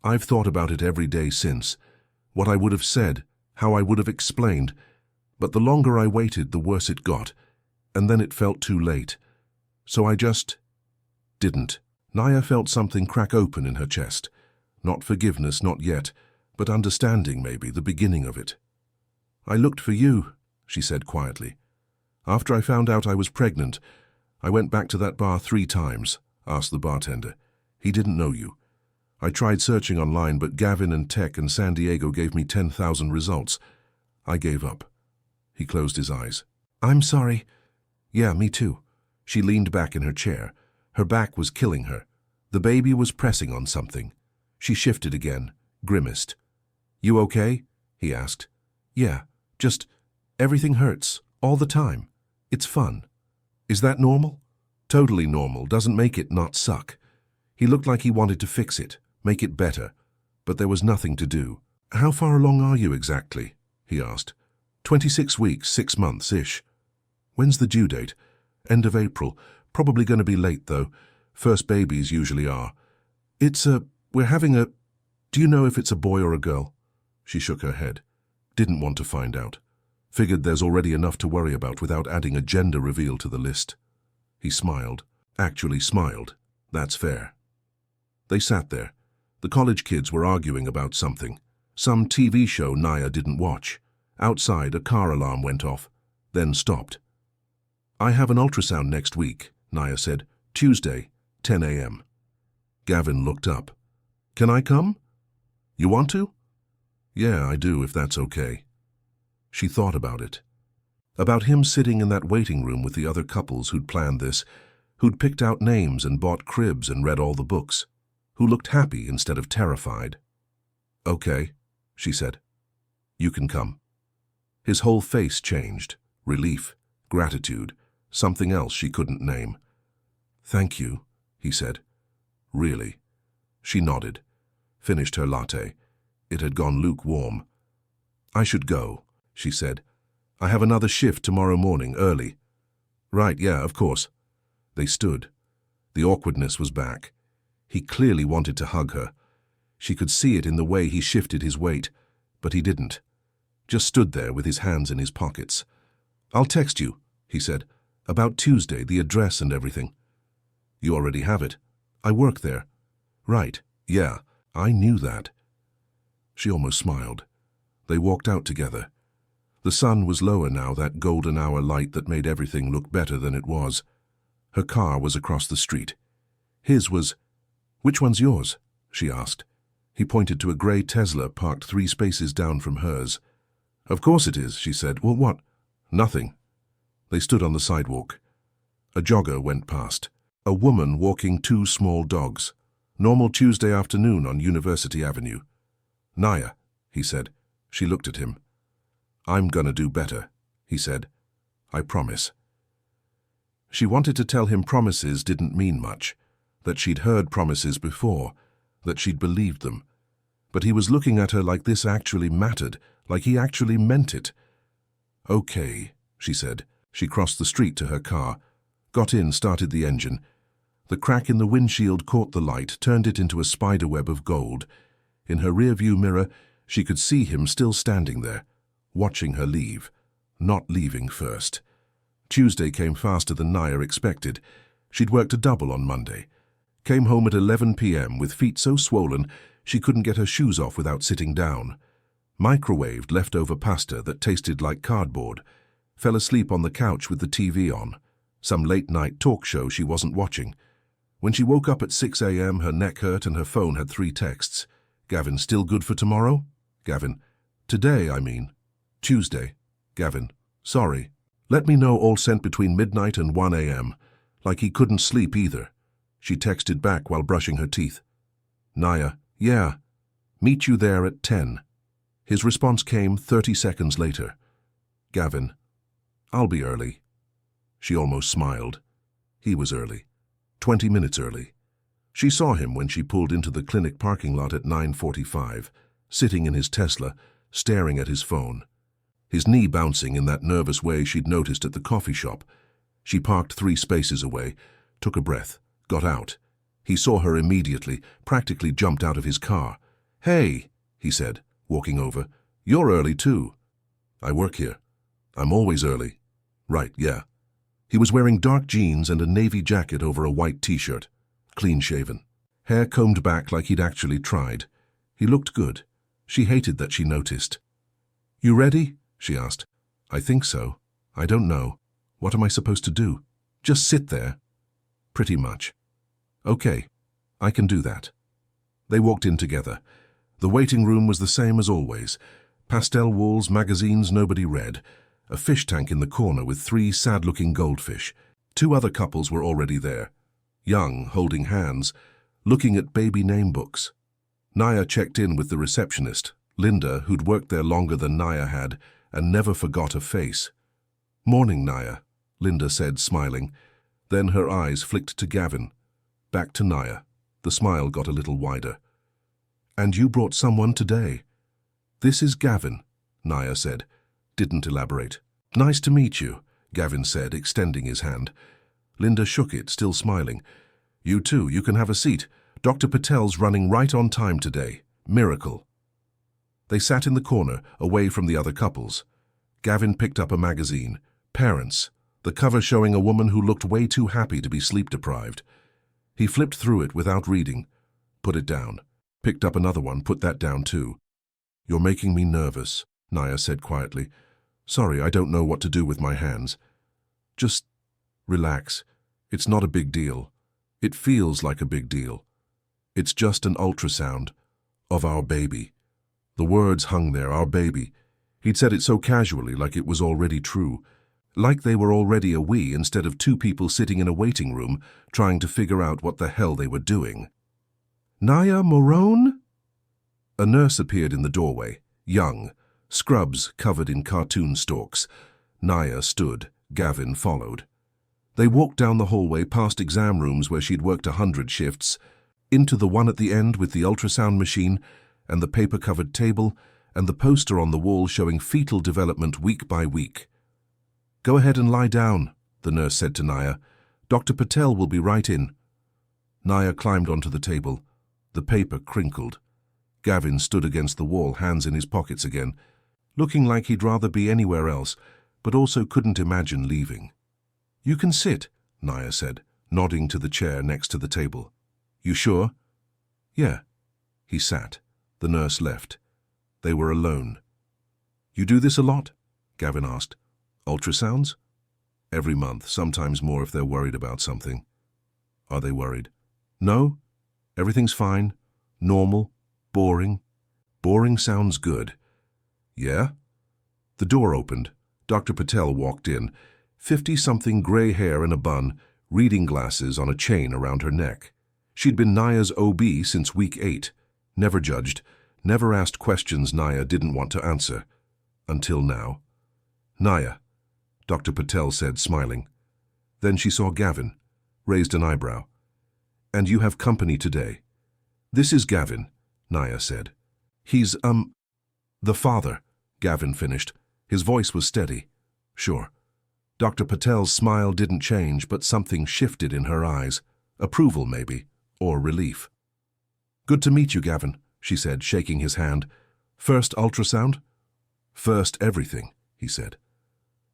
"I've thought about it every day since, what I would have said, how I would have explained, but the longer I waited, the worse it got, and then it felt too late. So I just didn't." Naya felt something crack open in her chest. Not forgiveness, not yet, but understanding maybe, the beginning of it. "I looked for you," she said quietly. "After I found out I was pregnant, I went back to that bar 3 times, asked the bartender. He didn't know you. I tried searching online, but Gavin and Tech and San Diego gave me 10,000 results. I gave up." He closed his eyes. "I'm sorry." "Yeah, me too." She leaned back in her chair. Her back was killing her. The baby was pressing on something. She shifted again, grimaced. "You okay?" he asked. "Yeah, just everything hurts, all the time. It's fun." "Is that normal?" "Totally normal, doesn't make it not suck." He looked like he wanted to fix it, make it better, but there was nothing to do. "How far along are you exactly?" he asked. 26 weeks, 6 months-ish. "When's the due date?" "End of April. Probably going to be late, though. First babies usually are." We're having a... Do you know if it's a boy or a girl?" She shook her head. Didn't want to find out. Figured there's already enough to worry about without adding a gender reveal to the list. He smiled. Actually smiled. That's fair. They sat there. The college kids were arguing about something. Some TV show Naya didn't watch. Outside, a car alarm went off, then stopped. "I have an ultrasound next week," Naya said. "Tuesday, 10 a.m. Gavin looked up. "Can I come?" "You want to?" "Yeah, I do, if that's okay." She thought about it. About him sitting in that waiting room with the other couples who'd planned this, who'd picked out names and bought cribs and read all the books, who looked happy instead of terrified. "Okay," she said. "You can come." His whole face changed. Relief, gratitude, something else she couldn't name. "Thank you," he said. "Really?" She nodded, finished her latte. It had gone lukewarm. "I should go," she said. "I have another shift tomorrow morning, early." "Right, yeah, of course." They stood. The awkwardness was back. He clearly wanted to hug her. She could see it in the way he shifted his weight, but he didn't. Just stood there with his hands in his pockets. "I'll text you," he said. "About Tuesday, the address and everything." "You already have it." "I work there." "Right, yeah, I knew that." She almost smiled. They walked out together. The sun was lower now, that golden hour light that made everything look better than it was. Her car was across the street. His was... "Which one's yours?" she asked. He pointed to a grey Tesla parked 3 spaces down from hers. "Of course it is," she said. "Well, what?" "Nothing." They stood on the sidewalk. A jogger went past. A woman walking 2 small dogs. Normal Tuesday afternoon on University Avenue. "Naya," he said. She looked at him. "I'm gonna do better," he said. "I promise." She wanted to tell him promises didn't mean much, that she'd heard promises before, that she'd believed them. But he was looking at her like this actually mattered, like he actually meant it. "Okay," she said. She crossed the street to her car, got in, started the engine. The crack in the windshield caught the light, turned it into a spiderweb of gold. In her rearview mirror, she could see him still standing there, watching her leave, not leaving first. Tuesday came faster than Naya expected. She'd worked a double on Monday. Came home at 11 p.m. with feet so swollen she couldn't get her shoes off without sitting down. Microwaved leftover pasta that tasted like cardboard. Fell asleep on the couch with the TV on. Some late-night talk show she wasn't watching. When she woke up at 6 a.m., her neck hurt and her phone had 3 texts. Gavin, still good for tomorrow? Gavin, today, I mean. Tuesday. Gavin, sorry. Let me know all sent between midnight and 1 a.m. Like he couldn't sleep either. She texted back while brushing her teeth. Naya, yeah. Meet you there at 10. His response came 30 seconds later. Gavin, I'll be early. She almost smiled. He was early. 20 minutes early. She saw him when she pulled into the clinic parking lot at 9:45, sitting in his Tesla, staring at his phone. His knee bouncing in that nervous way she'd noticed at the coffee shop. She parked 3 spaces away, took a breath, got out. He saw her immediately, practically jumped out of his car. Hey, he said, walking over. You're early too. I work here. I'm always early. Right, yeah. He was wearing dark jeans and a navy jacket over a white t-shirt, clean-shaven. Hair combed back like he'd actually tried. He looked good. She hated that she noticed. You ready? She asked. I think so. I don't know. What am I supposed to do? Just sit there? Pretty much. Okay, I can do that. They walked in together. The waiting room was the same as always. Pastel walls, magazines nobody read. A fish tank in the corner with 3 sad-looking goldfish. 2 other couples were already there. Young, holding hands, looking at baby name books. Naya checked in with the receptionist, Linda, who'd worked there longer than Naya had, and never forgot a face. Morning, Naya, Linda said, smiling. Then her eyes flicked to Gavin. Back to Naya. The smile got a little wider. And you brought someone today. This is Gavin, Naya said. Didn't elaborate. Nice to meet you, Gavin said, extending his hand. Linda shook it, still smiling. You too, you can have a seat. Dr. Patel's running right on time today. Miracle. They sat in the corner, away from the other couples. Gavin picked up a magazine. Parents. The cover showing a woman who looked way too happy to be sleep-deprived. He flipped through it without reading. Put it down. Picked up another one, put that down too. You're making me nervous, Naya said quietly. Sorry, I don't know what to do with my hands. Just relax. It's not a big deal. It feels like a big deal. It's just an ultrasound of our baby. The words hung there, our baby. He'd said it so casually, like it was already true. Like they were already a we instead of 2 people sitting in a waiting room trying to figure out what the hell they were doing. Naya Morone? A nurse appeared in the doorway, young, scrubs covered in cartoon stalks. Naya stood, Gavin followed. They walked down the hallway past exam rooms where she'd worked 100 shifts, into the one at the end with the ultrasound machine and the paper-covered table and the poster on the wall showing fetal development week by week. Go ahead and lie down, the nurse said to Naya. Dr. Patel will be right in. Naya climbed onto the table. The paper crinkled. Gavin stood against the wall, hands in his pockets again, looking like he'd rather be anywhere else, but also couldn't imagine leaving. You can sit, Naya said, nodding to the chair next to the table. You sure? Yeah. He sat. The nurse left. They were alone. You do this a lot? Gavin asked. Ultrasounds? Every month, sometimes more if they're worried about something. Are they worried? No. Everything's fine. Normal. Boring. Boring sounds good. Yeah? The door opened. Dr. Patel walked in. 50-something gray hair in a bun, reading glasses on a chain around her neck. She'd been Naya's OB since week 8. Never judged. Never asked questions Naya didn't want to answer. Until now. Naya, Dr. Patel said, smiling. Then she saw Gavin, raised an eyebrow. And you have company today. This is Gavin, Naya said. He's, the father, Gavin finished. His voice was steady. Sure. Dr. Patel's smile didn't change, but something shifted in her eyes. Approval, maybe, or relief. "Good to meet you, Gavin," she said, shaking his hand. "First ultrasound?" "First everything," he said.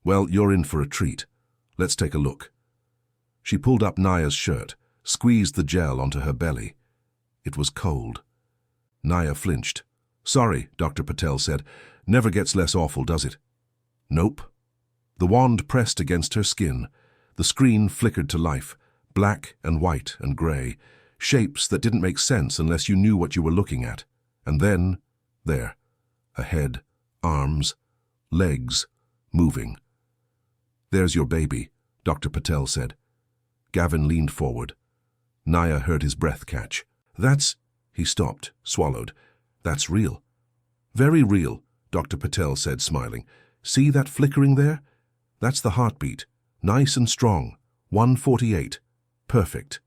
"Well, you're in for a treat. Let's take a look." She pulled up Naya's shirt, squeezed the gel onto her belly. It was cold. Naya flinched. "Sorry," Dr. Patel said. "Never gets less awful, does it?" "Nope." The wand pressed against her skin. The screen flickered to life, black and white and grey, shapes that didn't make sense unless you knew what you were looking at. And then, there, a head, arms, legs, moving. "There's your baby," Dr. Patel said. Gavin leaned forward. Naya heard his breath catch. "That's—" He stopped, swallowed. "That's real." "Very real," Dr. Patel said, smiling. "See that flickering there? That's the heartbeat. Nice and strong. 148. Perfect."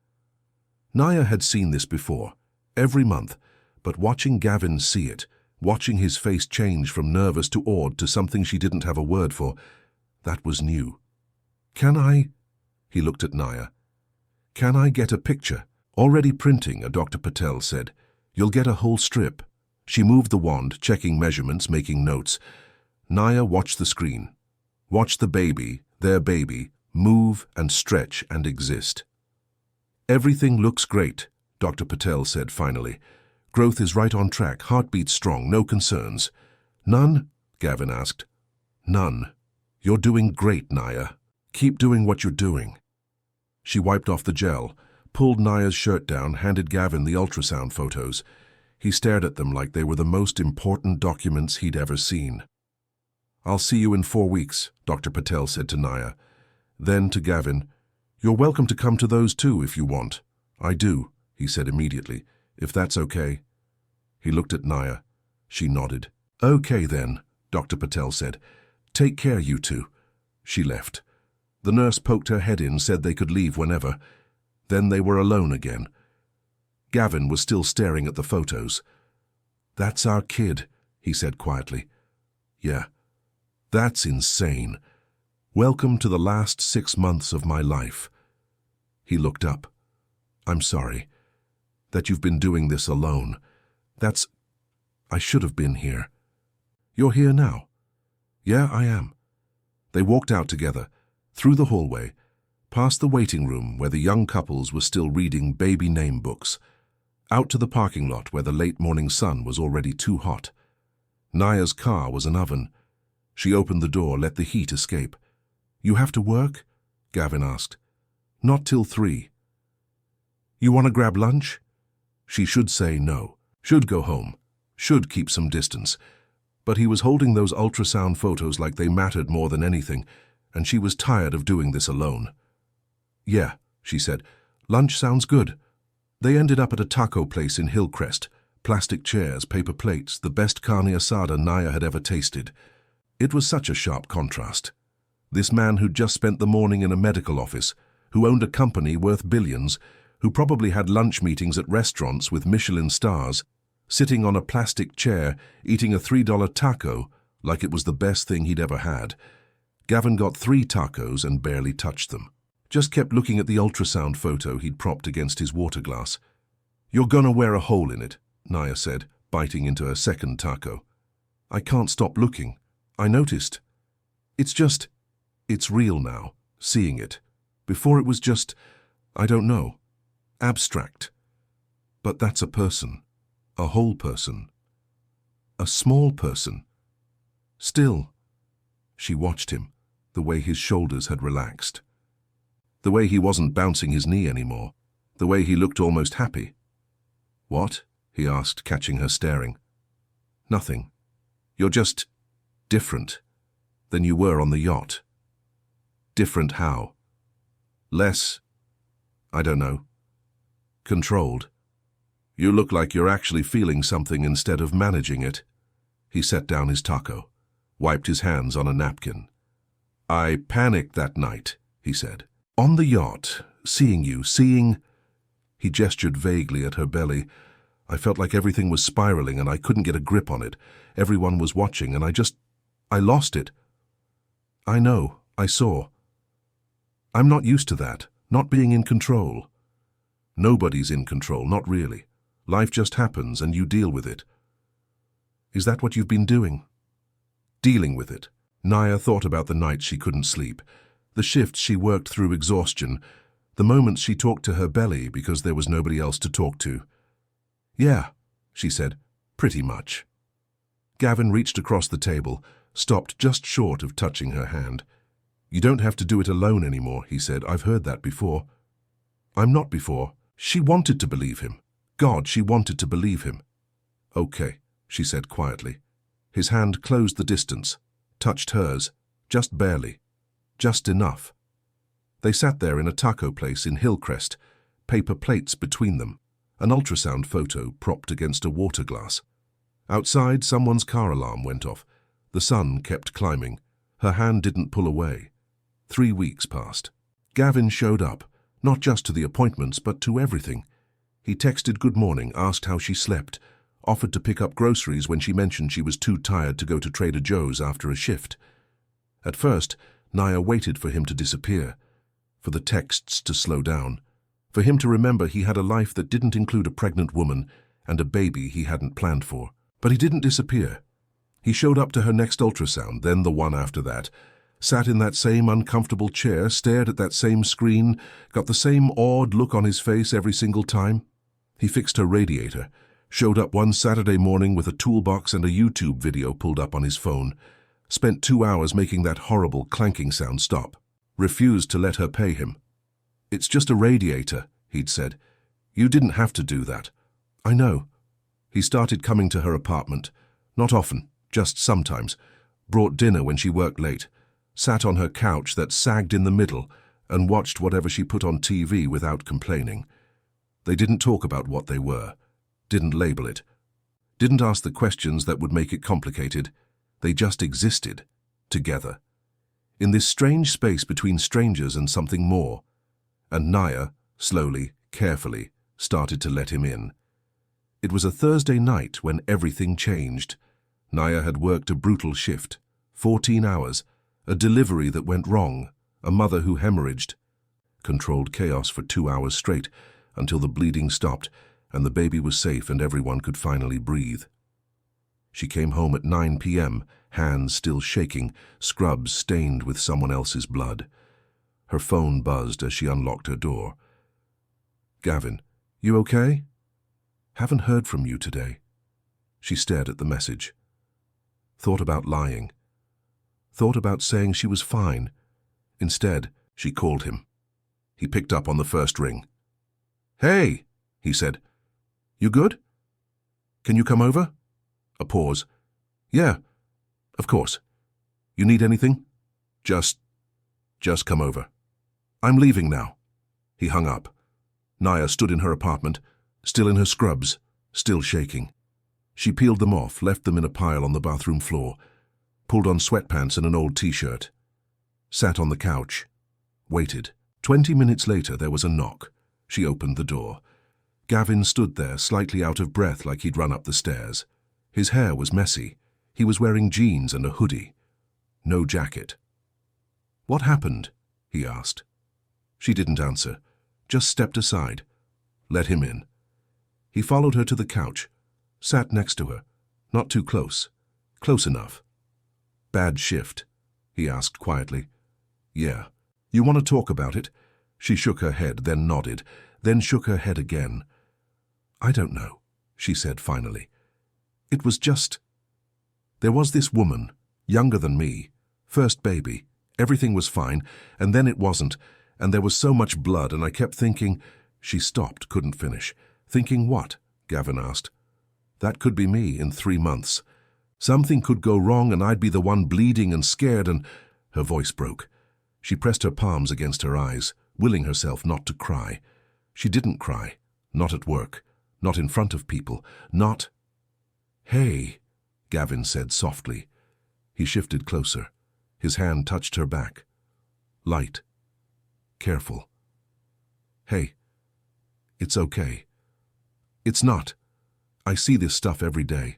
Naya had seen this before, every month, but watching Gavin see it, watching his face change from nervous to awed to something she didn't have a word for, that was new. "Can I—" He looked at Naya. "Can I get a picture?" "Already printing," Dr. Patel said. "You'll get a whole strip." She moved the wand, checking measurements, making notes. Naya watched the screen. Watched the baby, their baby, move and stretch and exist. "Everything looks great," Dr. Patel said finally. "Growth is right on track, heartbeat strong, no concerns." "None?" Gavin asked. "None. You're doing great, Naya. Keep doing what you're doing." She wiped off the gel, pulled Naya's shirt down, handed Gavin the ultrasound photos. He stared at them like they were the most important documents he'd ever seen. "I'll see you in 4 weeks," Dr. Patel said to Naya. Then to Gavin, "You're welcome to come to those too if you want." "I do," he said immediately, "if that's okay." He looked at Naya. She nodded. "Okay then," Dr. Patel said. "Take care, you two." She left. The nurse poked her head in, said they could leave whenever. Then they were alone again. Gavin was still staring at the photos. "That's our kid," he said quietly. "Yeah, that's insane. Welcome to the last 6 months of my life." He looked up. "I'm sorry that you've been doing this alone. I should have been here." "You're here now?" "Yeah, I am." They walked out together, through the hallway, past the waiting room where the young couples were still reading baby name books, out to the parking lot where the late morning sun was already too hot. Naya's car was an oven. She opened the door, let the heat escape. "You have to work?" Gavin asked. "Not till 3. "You want to grab lunch?" She should say no, should go home, should keep some distance. But he was holding those ultrasound photos like they mattered more than anything, and she was tired of doing this alone. "Yeah," she said. "Lunch sounds good." They ended up at a taco place in Hillcrest. Plastic chairs, paper plates, the best carne asada Naya had ever tasted. It was such a sharp contrast. This man who'd just spent the morning in a medical office, who owned a company worth billions, who probably had lunch meetings at restaurants with Michelin stars, sitting on a plastic chair, eating a $3 taco like it was the best thing he'd ever had. Gavin got 3 tacos and barely touched them. Just kept looking at the ultrasound photo he'd propped against his water glass. "You're gonna wear a hole in it," Naya said, biting into her second taco. "I can't stop looking. I noticed. It's real now, seeing it. Before it was just, I don't know, abstract. But that's a person, a whole person, a small person. Still." She watched him, the way his shoulders had relaxed. The way he wasn't bouncing his knee anymore, the way he looked almost happy. "What?" he asked, catching her staring. "Nothing. You're just different than you were on the yacht." "Different how?" "Less, I don't know, controlled. You look like you're actually feeling something instead of managing it." He set down his taco, wiped his hands on a napkin. "I panicked that night," he said. "On the yacht, seeing you. He gestured vaguely at her belly. "I felt like everything was spiraling and I couldn't get a grip on it. Everyone was watching and I lost it." "I know, I saw. I'm not used to that, not being in control." Nobody's in control, not really. Life just happens and you deal with it. Is that what you've been doing? Dealing with it. Naya thought about the nights she couldn't sleep, the shifts she worked through exhaustion, the moments she talked to her belly because there was nobody else to talk to. Yeah, she said, pretty much. Gavin reached across the table, stopped just short of touching her hand. You don't have to do it alone anymore, he said. I've heard that before. I'm not before. She wanted to believe him. God, she wanted to believe him. Okay, she said quietly. His hand closed the distance, touched hers, just barely, just enough. They sat there in a taco place in Hillcrest, paper plates between them, an ultrasound photo propped against a water glass. Outside, someone's car alarm went off. The sun kept climbing. Her hand didn't pull away. 3 weeks passed. Gavin showed up, not just to the appointments, but to everything. He texted good morning, asked how she slept, offered to pick up groceries when she mentioned she was too tired to go to Trader Joe's after a shift. At first, Naya waited for him to disappear, for the texts to slow down, for him to remember he had a life that didn't include a pregnant woman and a baby he hadn't planned for. But he didn't disappear. He showed up to her next ultrasound, then the one after that, sat in that same uncomfortable chair, stared at that same screen, got the same awed look on his face every single time. He fixed her radiator, showed up one Saturday morning with a toolbox and a YouTube video pulled up on his phone, spent 2 hours making that horrible clanking sound stop, refused to let her pay him. It's just a radiator, he'd said. You didn't have to do that. I know. He started coming to her apartment, not often, just sometimes, brought dinner when she worked late, sat on her couch that sagged in the middle and watched whatever she put on TV without complaining. They didn't talk about what they were, didn't label it, didn't ask the questions that would make it complicated. They just existed, together, in this strange space between strangers and something more. And Naya, slowly, carefully, started to let him in. It was a Thursday night when everything changed. Naya had worked a brutal shift, 14 hours, a delivery that went wrong, a mother who hemorrhaged. Controlled chaos for 2 hours straight, until the bleeding stopped and the baby was safe and everyone could finally breathe. She came home at 9 p.m., hands still shaking, scrubs stained with someone else's blood. Her phone buzzed as she unlocked her door. Gavin, you okay? Haven't heard from you today. She stared at the message. Thought about lying. Thought about saying she was fine. Instead, she called him. He picked up on the first ring. Hey, he said. You good? Can you come over? A pause. Yeah, of course. You need anything? Just come over. I'm leaving now. He hung up. Naya stood in her apartment, still in her scrubs, still shaking. She peeled them off, left them in a pile on the bathroom floor, pulled on sweatpants and an old t-shirt, sat on the couch, waited. 20 minutes later, there was a knock. She opened the door. Gavin stood there, slightly out of breath like he'd run up the stairs. His hair was messy. He was wearing jeans and a hoodie. No jacket. What happened? He asked. She didn't answer, just stepped aside. Let him in. He followed her to the couch, sat next to her, not too close, close enough. Bad shift? He asked quietly. Yeah. You want to talk about it? She shook her head, then nodded, then shook her head again. I don't know, she said finally. It was just... There was this woman, younger than me, first baby, everything was fine, and then it wasn't, and there was so much blood, and I kept thinking... She stopped, couldn't finish. Thinking what? Gavin asked. That could be me in 3 months. Something could go wrong and I'd be the one bleeding and scared and... Her voice broke. She pressed her palms against her eyes, willing herself not to cry. She didn't cry. Not at work. Not in front of people. Not... Hey, Gavin said softly. He shifted closer. His hand touched her back. Light. Careful. Hey. It's okay. It's not. I see this stuff every day.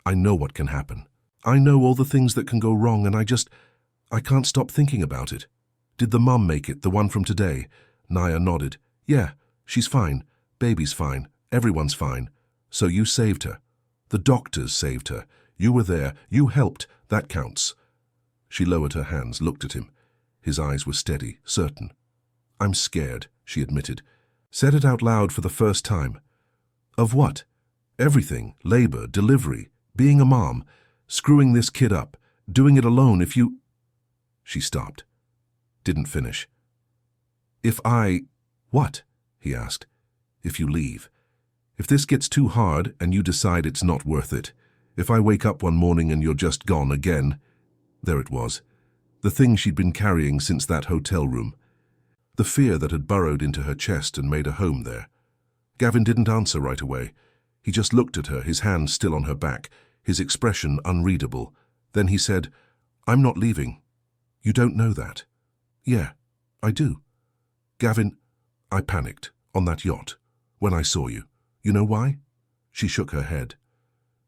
I know what can happen. I know all the things that can go wrong and I can't stop thinking about it. Did the mum make it, the one from today? Naya nodded. Yeah, She's fine. Baby's fine. Everyone's fine. So you saved her. The doctors saved her. You were there. You helped. That counts. She lowered her hands, looked at him. His eyes were steady, certain. I'm scared, she admitted. Said it out loud for the first time. Of what? Everything. Labor, delivery, being a mom, screwing this kid up, doing it alone if you... She stopped. Didn't finish. If I... What? He asked. If you leave. If this gets too hard and you decide it's not worth it. If I wake up one morning and you're just gone again. There it was. The thing she'd been carrying since that hotel room. The fear that had burrowed into her chest and made a home there. Gavin didn't answer right away. He just looked at her, his hand still on her back, his expression unreadable. Then he said, I'm not leaving. You don't know that. Yeah, I do. Gavin, I panicked on that yacht when I saw you. You know why? She shook her head.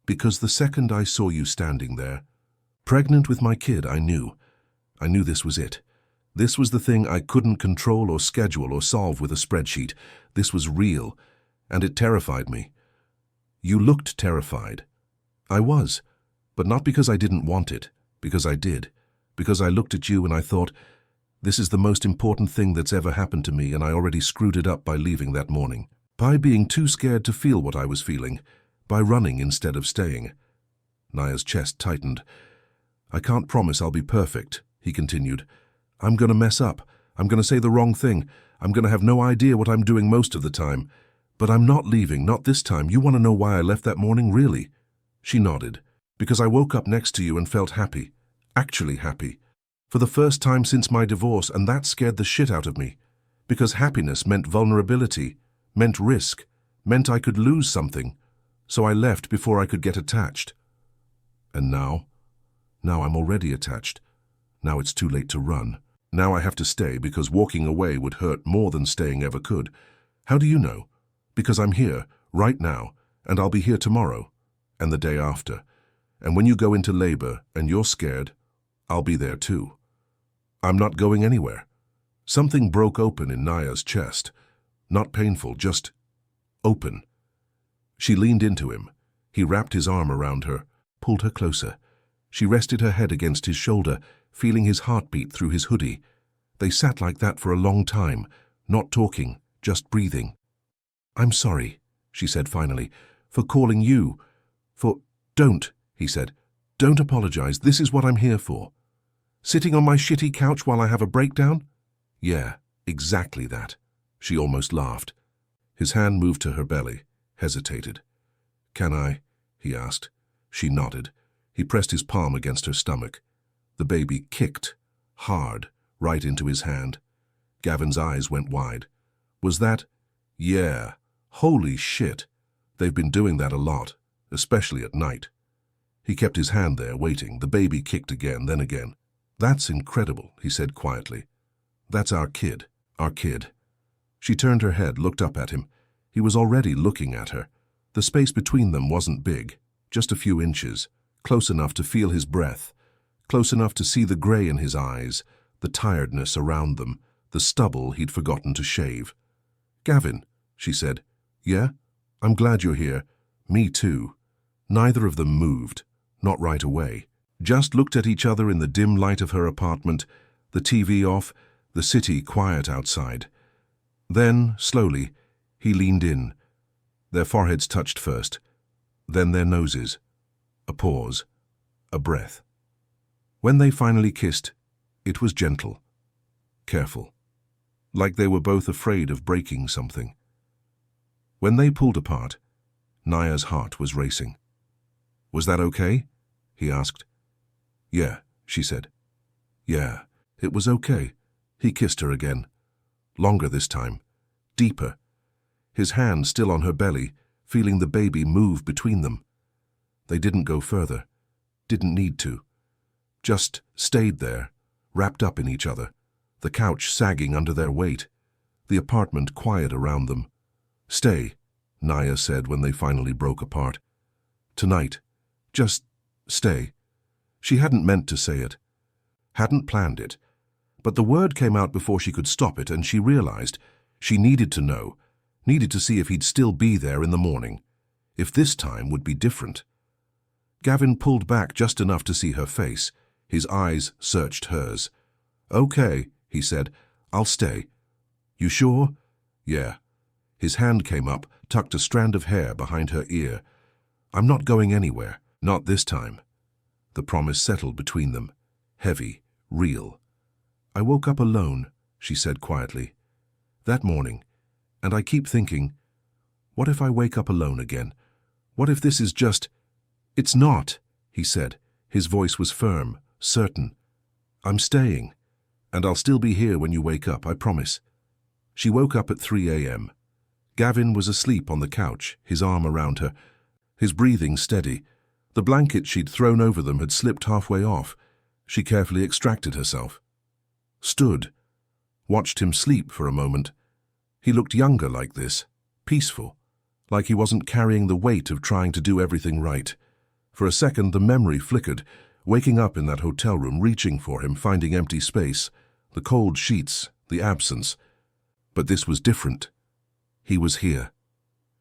Because the second I saw you standing there, pregnant with my kid, I knew this was it. This was the thing I couldn't control or schedule or solve with a spreadsheet. This was real, and it terrified me. You looked terrified. I was, but not because I didn't want it, because I did. Because I looked at you and I thought, this is the most important thing that's ever happened to me, and I already screwed it up by leaving that morning. By being too scared to feel what I was feeling, by running instead of staying. Naya's chest tightened. I can't promise I'll be perfect, he continued. I'm going to mess up. I'm going to say the wrong thing. I'm going to have no idea what I'm doing most of the time. But I'm not leaving, not this time. You want to know why I left that morning, really? She nodded. Because I woke up next to you and felt happy. Actually happy. For the first time since my divorce, and that scared the shit out of me. Because happiness meant vulnerability, meant risk, meant I could lose something. So I left before I could get attached. And now? Now I'm already attached. Now it's too late to run. Now I have to stay because walking away would hurt more than staying ever could. How do you know? Because I'm here, right now, and I'll be here tomorrow, and the day after. And when you go into labor and you're scared, I'll be there too. I'm not going anywhere. Something broke open in Naya's chest. Not painful, just open. She leaned into him. He wrapped his arm around her, pulled her closer. She rested her head against his shoulder, feeling his heartbeat through his hoodie. They sat like that for a long time, not talking, just breathing. I'm sorry, she said finally, for calling you. Don't, he said. Don't apologize. This is what I'm here for. Sitting on my shitty couch while I have a breakdown? Yeah, exactly that. She almost laughed. His hand moved to her belly, hesitated. Can I? He asked. She nodded. He pressed his palm against her stomach. The baby kicked, hard, right into his hand. Gavin's eyes went wide. Was that? Yeah. Holy shit. They've been doing that a lot, especially at night. He kept his hand there, waiting. The baby kicked again, then again. That's incredible, he said quietly. That's our kid. Our kid. She turned her head, looked up at him. He was already looking at her. The space between them wasn't big, just a few inches, close enough to feel his breath, close enough to see the gray in his eyes, the tiredness around them, the stubble he'd forgotten to shave. Gavin, she said. Yeah? I'm glad you're here. Me too. Neither of them moved, not right away. Just looked at each other in the dim light of her apartment, the TV off, the city quiet outside. Then, slowly, he leaned in. Their foreheads touched first, then their noses. A pause, a breath. When they finally kissed, it was gentle, careful, like they were both afraid of breaking something. When they pulled apart, Naya's heart was racing. Was that okay? He asked. Yeah, she said. Yeah, it was okay. He kissed her again. Longer this time. Deeper. His hand still on her belly, feeling the baby move between them. They didn't go further. Didn't need to. Just stayed there, wrapped up in each other, the couch sagging under their weight, the apartment quiet around them. Stay, Naya said when they finally broke apart. Tonight. Just stay. She hadn't meant to say it. Hadn't planned it. But the word came out before she could stop it, and she realized she needed to know. Needed to see if he'd still be there in the morning. If this time would be different. Gavin pulled back just enough to see her face. His eyes searched hers. "Okay," he said. "I'll stay." "You sure?" "Yeah." His hand came up, tucked a strand of hair behind her ear. "I'm not going anywhere. Not this time." The promise settled between them. Heavy, real. "I woke up alone," she said quietly. "That morning. And I keep thinking, what if I wake up alone again? What if this is just—" "It's not," he said. His voice was firm, certain. "I'm staying. And I'll still be here when you wake up, I promise." She woke up at 3 a.m. Gavin was asleep on the couch, his arm around her, his breathing steady. The blanket she'd thrown over them had slipped halfway off. She carefully extracted herself. Stood. Watched him sleep for a moment. He looked younger like this, peaceful, like he wasn't carrying the weight of trying to do everything right. For a second the memory flickered, waking up in that hotel room, reaching for him, finding empty space, the cold sheets, the absence. But this was different. He was here.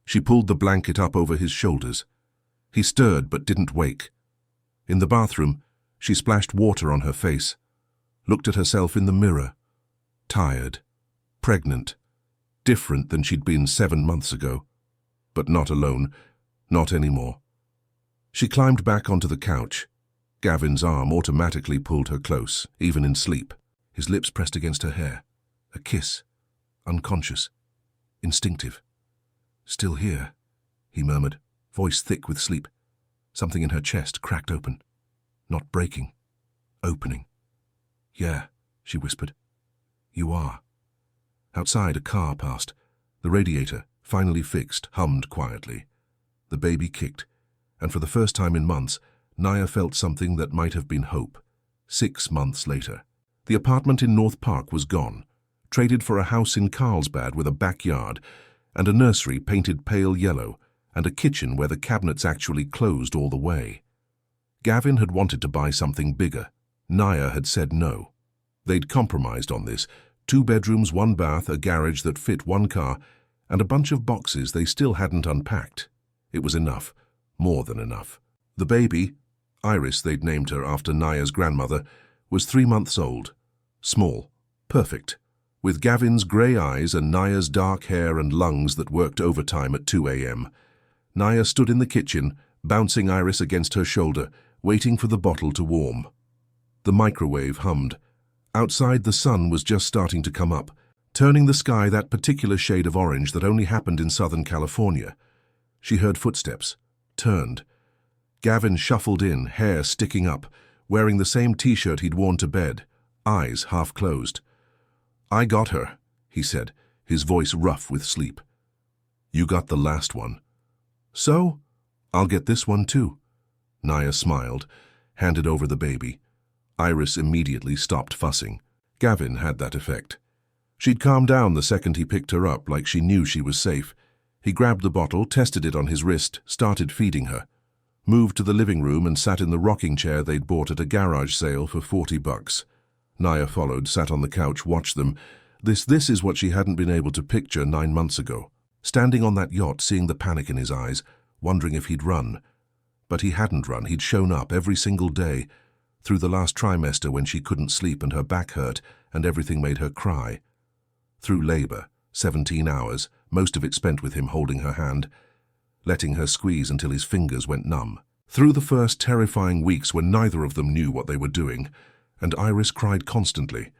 She pulled the blanket up over his shoulders. He stirred but didn't wake. In the bathroom, she splashed water on her face, looked at herself in the mirror. Tired, pregnant, different than she'd been 7 months ago. But not alone, not anymore. She climbed back onto the couch. Gavin's arm automatically pulled her close, even in sleep. His lips pressed against her hair. A kiss. Unconscious. Instinctive. "Still here," he murmured, voice thick with sleep. Something in her chest cracked open. Not breaking. Opening. "Yeah," she whispered. "You are." Outside, a car passed. The radiator, finally fixed, hummed quietly. The baby kicked, and for the first time in months, Naya felt something that might have been hope. 6 months later. The apartment in North Park was gone, traded for a house in Carlsbad with a backyard, and a nursery painted pale yellow, and a kitchen where the cabinets actually closed all the way. Gavin had wanted to buy something bigger. Naya had said no. They'd compromised on this. 2 bedrooms, 1 bath, a garage that fit 1 car, and a bunch of boxes they still hadn't unpacked. It was enough. More than enough. The baby, Iris, they'd named her after Naya's grandmother, was 3 months old. Small. Perfect. With Gavin's grey eyes and Naya's dark hair and lungs that worked overtime at 2 a.m. Naya stood in the kitchen, bouncing Iris against her shoulder, waiting for the bottle to warm. The microwave hummed. Outside, the sun was just starting to come up, turning the sky that particular shade of orange that only happened in Southern California. She heard footsteps. Turned. Gavin shuffled in, hair sticking up, wearing the same t-shirt he'd worn to bed, eyes half closed. "I got her," he said, his voice rough with sleep. "You got the last one." "So? I'll get this one too." Naya smiled, handed over the baby. Iris immediately stopped fussing. Gavin had that effect. She'd calm down the second he picked her up, like she knew she was safe. He grabbed the bottle, tested it on his wrist, started feeding her. Moved to the living room and sat in the rocking chair they'd bought at a garage sale for $40. Naya followed, sat on the couch, watched them. This is what she hadn't been able to picture 9 months ago. Standing on that yacht, seeing the panic in his eyes, wondering if he'd run. But he hadn't run. He'd shown up every single day, through the last trimester when she couldn't sleep and her back hurt and everything made her cry. Through labor, 17 hours, most of it spent with him holding her hand, letting her squeeze until his fingers went numb. Through the first terrifying weeks when neither of them knew what they were doing, and Iris cried constantly,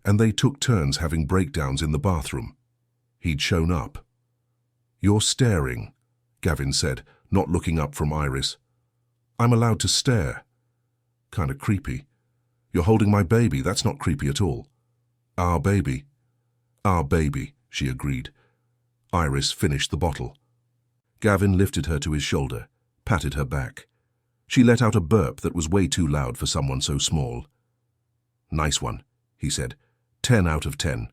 and they took turns having breakdowns in the bathroom. He'd shown up. "You're staring," Gavin said, not looking up from Iris. "I'm allowed to stare." "Kinda creepy." "You're holding my baby, that's not creepy at all." "Our baby." "Our baby," she agreed. Iris finished the bottle. Gavin lifted her to his shoulder, patted her back. She let out a burp that was way too loud for someone so small. "Nice one," he said. 10 out of 10.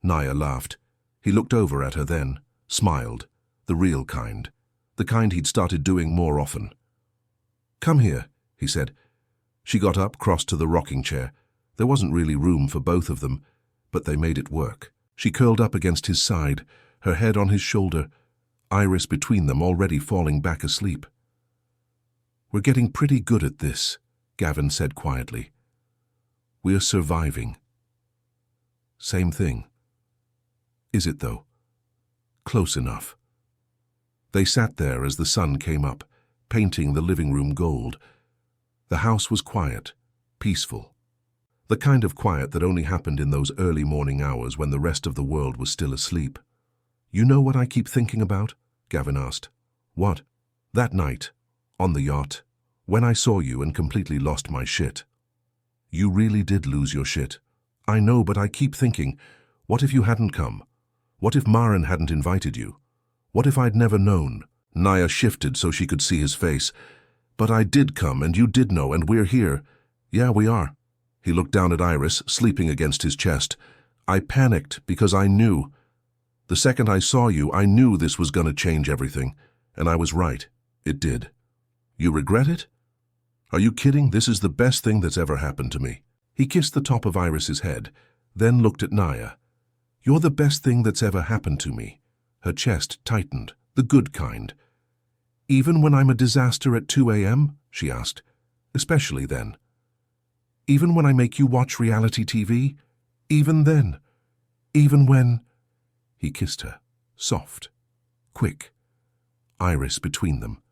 Naya laughed. He looked over at her then, smiled, the real kind, the kind he'd started doing more often. "Come here," he said. She got up, crossed to the rocking chair. There wasn't really room for both of them, but they made it work. She curled up against his side, her head on his shoulder, Iris between them, already falling back asleep. "We're getting pretty good at this," Gavin said quietly. "We're surviving." "Same thing." "Is it, though?" "Close enough." They sat there as the sun came up, painting the living room gold. The house was quiet, peaceful. The kind of quiet that only happened in those early morning hours when the rest of the world was still asleep. "You know what I keep thinking about?" Gavin asked. "What?" "That night, on the yacht, when I saw you and completely lost my shit." "You really did lose your shit." "I know, but I keep thinking, what if you hadn't come? What if Maren hadn't invited you? What if I'd never known?" Naya shifted so she could see his face. "But I did come, and you did know, and we're here." "Yeah, we are." He looked down at Iris, sleeping against his chest. "I panicked because I knew. The second I saw you, I knew this was going to change everything. And I was right. It did." "You regret it?" "Are you kidding? This is the best thing that's ever happened to me." He kissed the top of Iris's head, then looked at Naya. "You're the best thing that's ever happened to me." Her chest tightened, the good kind. "Even when I'm a disaster at 2 a.m.? She asked. "Especially then." "Even when I make you watch reality TV? Even then? Even when—" He kissed her, soft, quick, Iris between them.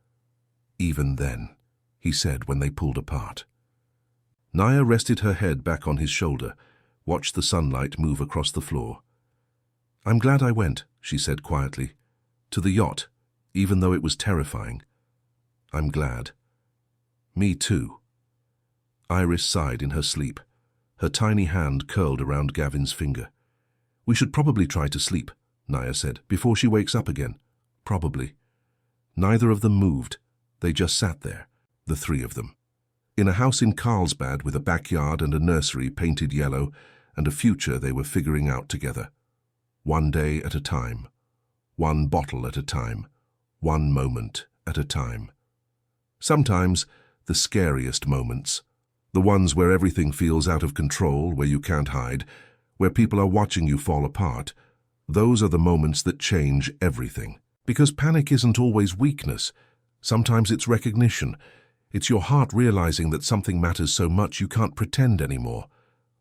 "Even then," he said when they pulled apart. Naya rested her head back on his shoulder, watched the sunlight move across the floor. "I'm glad I went," she said quietly. "To the yacht, even though it was terrifying. I'm glad." "Me too." Iris sighed in her sleep. Her tiny hand curled around Gavin's finger. "We should probably try to sleep," Naya said, "before she wakes up again." "Probably." Neither of them moved. They just sat there, the three of them. In a house in Carlsbad with a backyard and a nursery painted yellow and a future they were figuring out together. One day at a time. One bottle at a time. One moment at a time. Sometimes the scariest moments. The ones where everything feels out of control, where you can't hide, where people are watching you fall apart. Those are the moments that change everything. Because panic isn't always weakness. Sometimes it's recognition. It's your heart realizing that something matters so much you can't pretend anymore.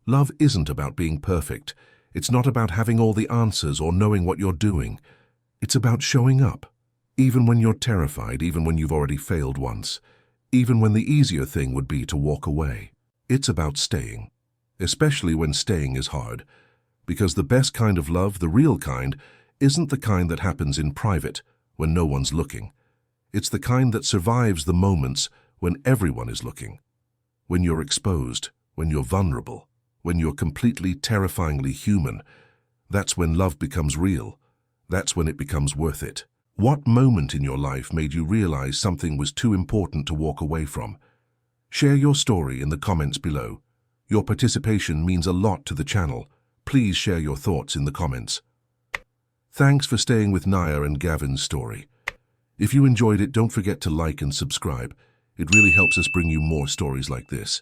Love isn't about being perfect. It's not about having all the answers or knowing what you're doing. It's about showing up. Even when you're terrified, even when you've already failed once. Even when the easier thing would be to walk away. It's about staying. Especially when staying is hard. Because the best kind of love, the real kind, isn't the kind that happens in private, when no one's looking. It's the kind that survives the moments when everyone is looking. When you're exposed, when you're vulnerable, when you're completely terrifyingly human. That's when love becomes real. That's when it becomes worth it. What moment in your life made you realize something was too important to walk away from? Share your story in the comments below. Your participation means a lot to the channel. Please share your thoughts in the comments. Thanks for staying with Naya and Gavin's story. If you enjoyed it, don't forget to like and subscribe. It really helps us bring you more stories like this.